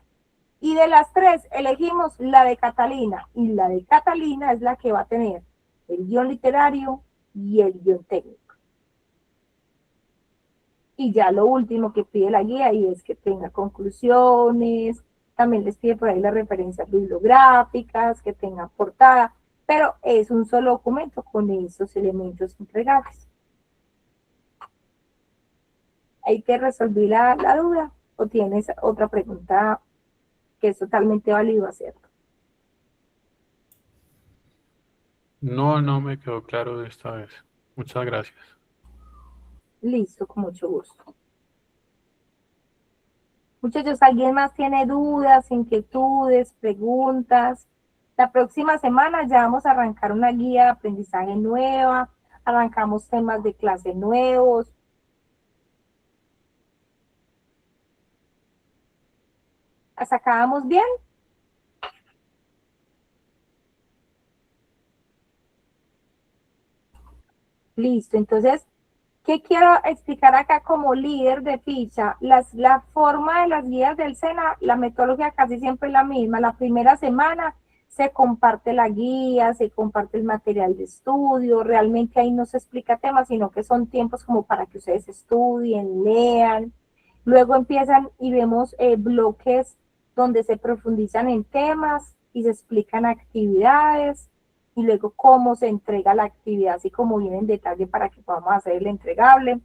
Y de las 3 elegimos la de Catalina, y la de Catalina es la que va a tener el guión literario y el guión técnico. Y ya lo último que pide la guía y es que tenga conclusiones, también les pide por ahí las referencias bibliográficas, que tenga portada, pero es un solo documento con esos elementos entregables. ¿Ahí te resolví la duda o tienes otra pregunta que es totalmente válido hacerlo? No, no me quedó claro de esta vez. Muchas gracias. Listo, con mucho gusto. Muchachos, ¿alguien más tiene dudas, inquietudes, preguntas? La próxima semana ya vamos a arrancar una guía de aprendizaje nueva, arrancamos temas de clase nuevos. ¿Hasta acá vamos bien? Listo, entonces, ¿qué quiero explicar acá como líder de ficha? La forma de las guías del SENA, la metodología casi siempre es la misma. La primera semana se comparte la guía, se comparte el material de estudio, realmente ahí no se explica temas, sino que son tiempos como para que ustedes estudien, lean. Luego empiezan y vemos bloques donde se profundizan en temas y se explican actividades, y luego cómo se entrega la actividad, así como viene en detalle para que podamos hacer el entregable.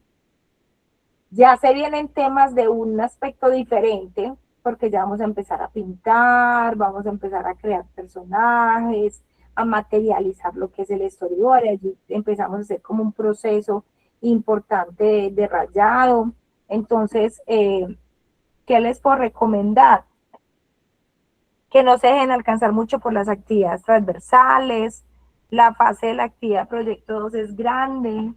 Ya se vienen temas de un aspecto diferente, porque ya vamos a empezar a pintar, vamos a empezar a crear personajes, a materializar lo que es el storyboard, allí empezamos a hacer como un proceso importante de rayado. Entonces, ¿qué les puedo recomendar? Que no se dejen alcanzar mucho por las actividades transversales. La fase de la actividad proyecto 2 es grande,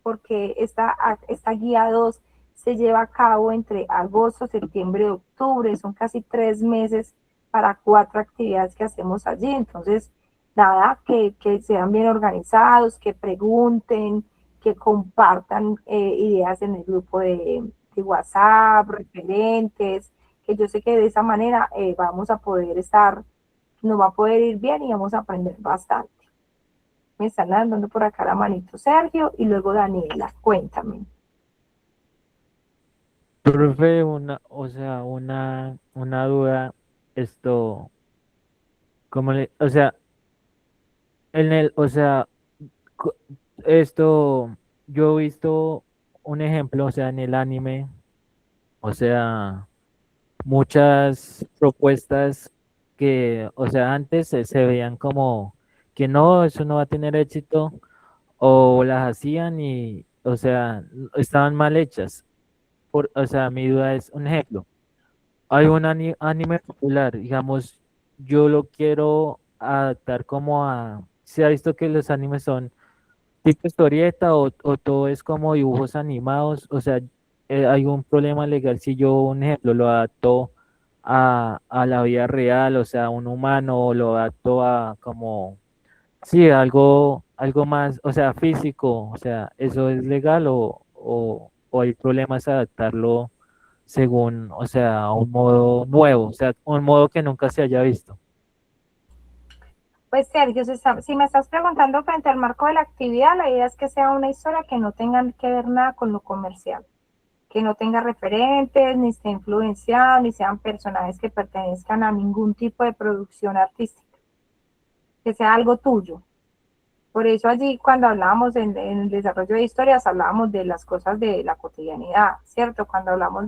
porque esta guía 2 se lleva a cabo entre agosto, septiembre y octubre, son casi 3 meses para 4 actividades que hacemos allí. Entonces, nada, que sean bien organizados, que pregunten, que compartan ideas en el grupo de WhatsApp, referentes, que yo sé que de esa manera vamos a poder nos va a poder ir bien y vamos a aprender bastante. Me están dando por acá la manito Sergio y luego Daniela, cuéntame. Profe, una duda, o sea, o sea, co- yo he visto un ejemplo, o sea, en el anime, o sea, muchas propuestas que, o sea, antes se veían como que no, eso no va a tener éxito, o las hacían y, o sea, estaban mal hechas. O sea, mi duda es un ejemplo. Hay un anime popular, digamos, yo lo quiero adaptar como se ha visto que los animes son tipo historieta o todo es como dibujos animados, o sea, hay un problema legal si yo, un ejemplo, lo adapto a la vida real, o sea, un humano, o lo adapto a como, sí, algo más, o sea, físico, o sea, ¿eso es legal o hay problemas adaptarlo según, o sea, a un modo nuevo, o sea, un modo que nunca se haya visto? Pues Sergio, si me estás preguntando frente al marco de la actividad, la idea es que sea una historia que no tenga que ver nada con lo comercial. que no tenga referentes, ni esté influenciado, ni sean personajes que pertenezcan a ningún tipo de producción artística, que sea algo tuyo. Por eso allí cuando hablábamos en el desarrollo de historias, hablábamos de las cosas de la cotidianidad, ¿cierto? Cuando hablamos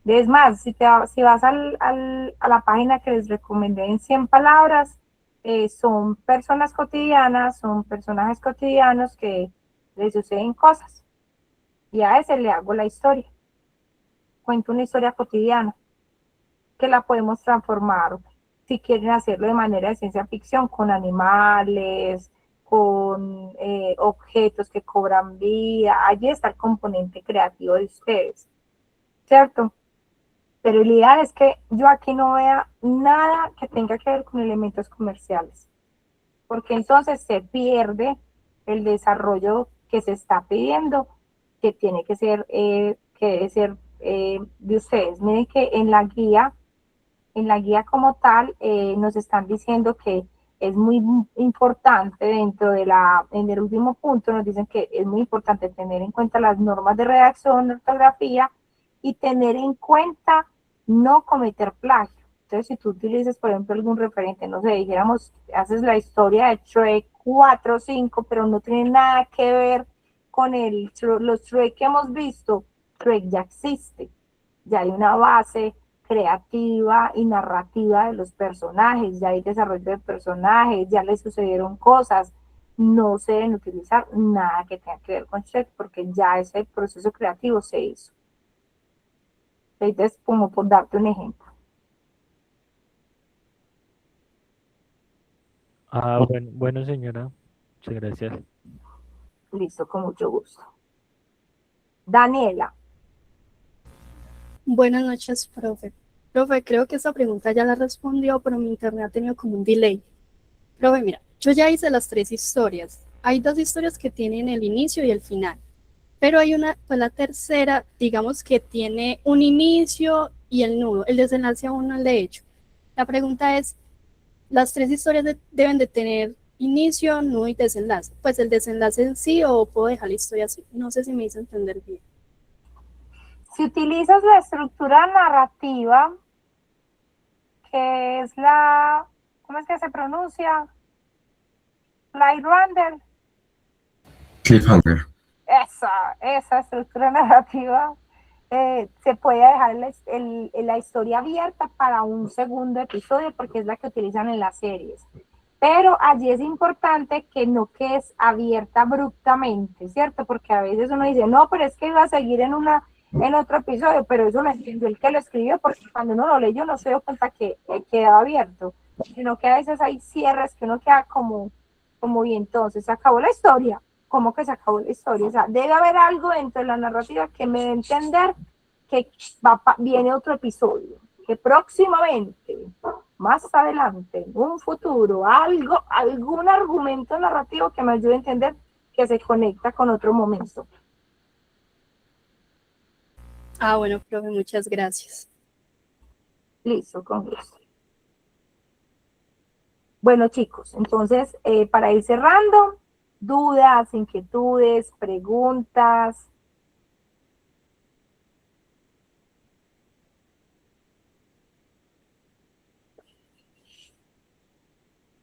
es más, si vas a la página que les recomendé en 100 palabras, son personas cotidianas, son personajes cotidianos que les suceden cosas. Y a ese le hago la historia. Cuento una historia cotidiana que la podemos transformar, si quieren hacerlo de manera de ciencia ficción, con animales, con objetos que cobran vida. Allí está el componente creativo de ustedes, ¿cierto? Pero el ideal es que yo aquí no vea nada que tenga que ver con elementos comerciales, porque entonces se pierde el desarrollo que se está pidiendo, que tiene que ser, de ustedes. Miren que en la guía como tal, nos están diciendo que es muy importante en el último punto nos dicen que es muy importante tener en cuenta las normas de redacción, de ortografía, y tener en cuenta no cometer plagio. Entonces, si tú utilizas, por ejemplo, algún referente, no sé, dijéramos, haces la historia de Shrek 4 o 5, pero no tiene nada que ver con los Shrek que hemos visto. Shrek ya existe, ya hay una base creativa y narrativa de los personajes, ya hay desarrollo de personajes, ya les sucedieron cosas. No se deben utilizar nada que tenga que ver con Shrek, porque ya ese proceso creativo se hizo. Entonces, como por darte un ejemplo. Bueno, señora, muchas gracias. Listo, con mucho gusto. Daniela. Buenas noches, profe. Profe, creo que esta pregunta ya la respondió, pero mi internet ha tenido como un delay. Profe, mira, yo ya hice las 3 historias. Hay 2 historias que tienen el inicio y el final. Pero hay una, pues la tercera, digamos que tiene un inicio y el nudo. El desenlace aún no lo he hecho. La pregunta es, ¿las 3 historias deben de tener inicio, nudo y desenlace? Pues el desenlace en sí, o puedo dejar la historia así. No sé si me hice entender bien. Si utilizas la estructura narrativa, que es ¿cómo es que se pronuncia? Flyrander. Cliffhanger. Esa estructura narrativa, se puede dejar la historia abierta para un segundo episodio, porque es la que utilizan en las series. Pero allí es importante que no quedes abierta abruptamente, ¿cierto? Porque a veces uno dice, no, pero es que iba a seguir en otro episodio, pero eso lo entendió el que lo escribió, porque cuando uno lo leyó no se dio cuenta que quedaba abierto, sino que a veces hay cierres que uno queda como y entonces se acabó la historia. ¿Cómo que se acabó la historia? O sea, debe haber algo dentro de la narrativa que me dé a entender que viene otro episodio, que próximamente, más adelante, en un futuro, algún argumento narrativo que me ayude a entender que se conecta con otro momento. Ah, bueno, profe, muchas gracias. Listo, con gusto. Bueno, chicos, entonces, para ir cerrando, dudas, inquietudes, preguntas.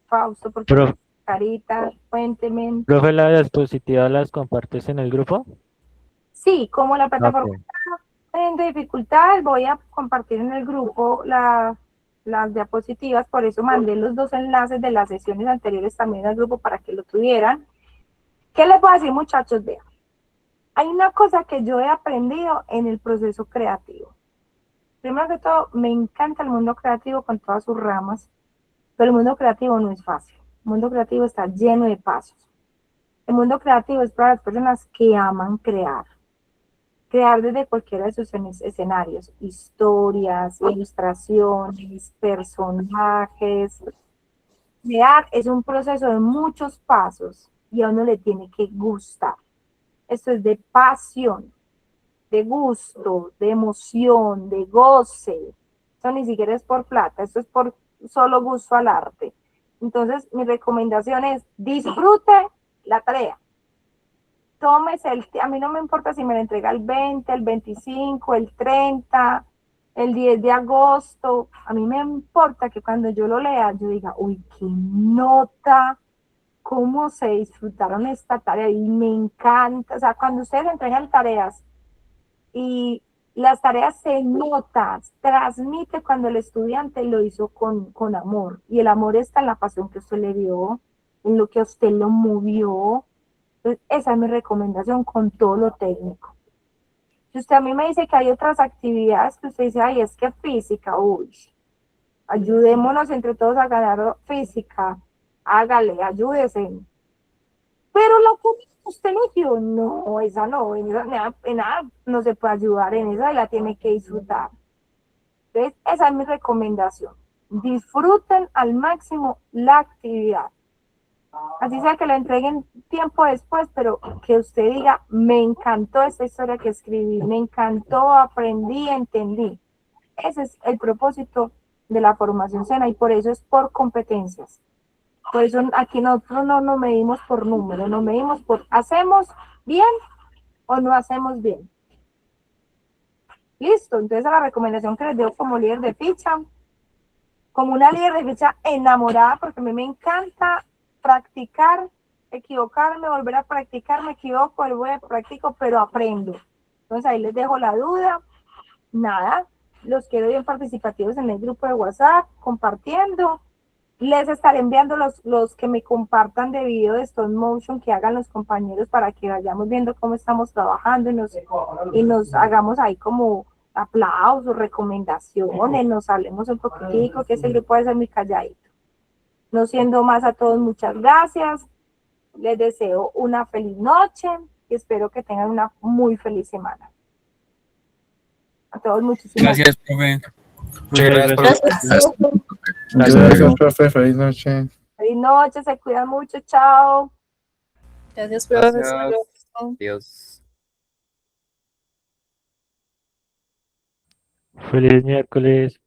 Fausto, porque carita, cuénteme. Profe, ¿las diapositivas las compartes en el grupo? Sí, como la plataforma está teniendo dificultades, voy a compartir en el grupo las diapositivas, por eso mandé los 2 enlaces de las sesiones anteriores también al grupo para que lo tuvieran. ¿Qué les voy a decir, muchachos? Vean, hay una cosa que yo he aprendido en el proceso creativo. Primero que todo, me encanta el mundo creativo con todas sus ramas, pero el mundo creativo no es fácil. El mundo creativo está lleno de pasos. El mundo creativo es para las personas que aman crear. Crear desde cualquiera de sus escenarios, historias, ilustraciones, personajes. Crear es un proceso de muchos pasos y a uno le tiene que gustar. Esto es de pasión, de gusto, de emoción, de goce. Esto ni siquiera es por plata, esto es por solo gusto al arte. Entonces, mi recomendación es disfrute la tarea. tómese a mí no me importa si me lo entrega el 20, el 25, el 30, el 10 de agosto, a mí me importa que cuando yo lo lea, yo diga, uy, qué nota, cómo se disfrutaron esta tarea, y me encanta, o sea, cuando ustedes entregan tareas, y las tareas se notan, transmite cuando el estudiante lo hizo con amor, y el amor está en la pasión que usted le dio, en lo que a usted lo movió. Entonces, esa es mi recomendación con todo lo técnico. Si usted a mí me dice que hay otras actividades que usted dice, ay, es que física, uy, ayudémonos entre todos a ganar física, hágale, ayúdese. Pero lo que usted me dijo, no, esa no, en nada no se puede ayudar, en esa la tiene que disfrutar. Entonces, esa es mi recomendación. Disfruten al máximo la actividad. Así sea que la entreguen tiempo después, pero que usted diga, me encantó esta historia que escribí, me encantó, aprendí, entendí. Ese es el propósito de la formación SENA y por eso es por competencias. Por eso aquí nosotros no nos medimos por número, nos medimos por ¿hacemos bien o no hacemos bien? Listo, entonces la recomendación que les doy como líder de ficha, como una líder de ficha enamorada, porque a mí me encanta practicar, equivocarme, volver a practicar, me equivoco, vuelvo a practico, pero aprendo. Entonces ahí les dejo la duda. Nada, los quiero bien participativos en el grupo de WhatsApp, compartiendo. Les estaré enviando los que me compartan de video de stop motion que hagan los compañeros para que vayamos viendo cómo estamos trabajando y nos hagamos ahí como aplausos, recomendaciones, nos hablemos un poquitico, que ese grupo puede ser muy calladito. No siendo más, a todos muchas gracias. Les deseo una feliz noche y espero que tengan una muy feliz semana. A todos muchísimas Gracias, profe. Muchas gracias. Gracias. Muchas gracias, profe. Feliz noche. Feliz noche, se cuidan mucho, chao. Gracias, profe. Gracias. Adiós. Feliz miércoles.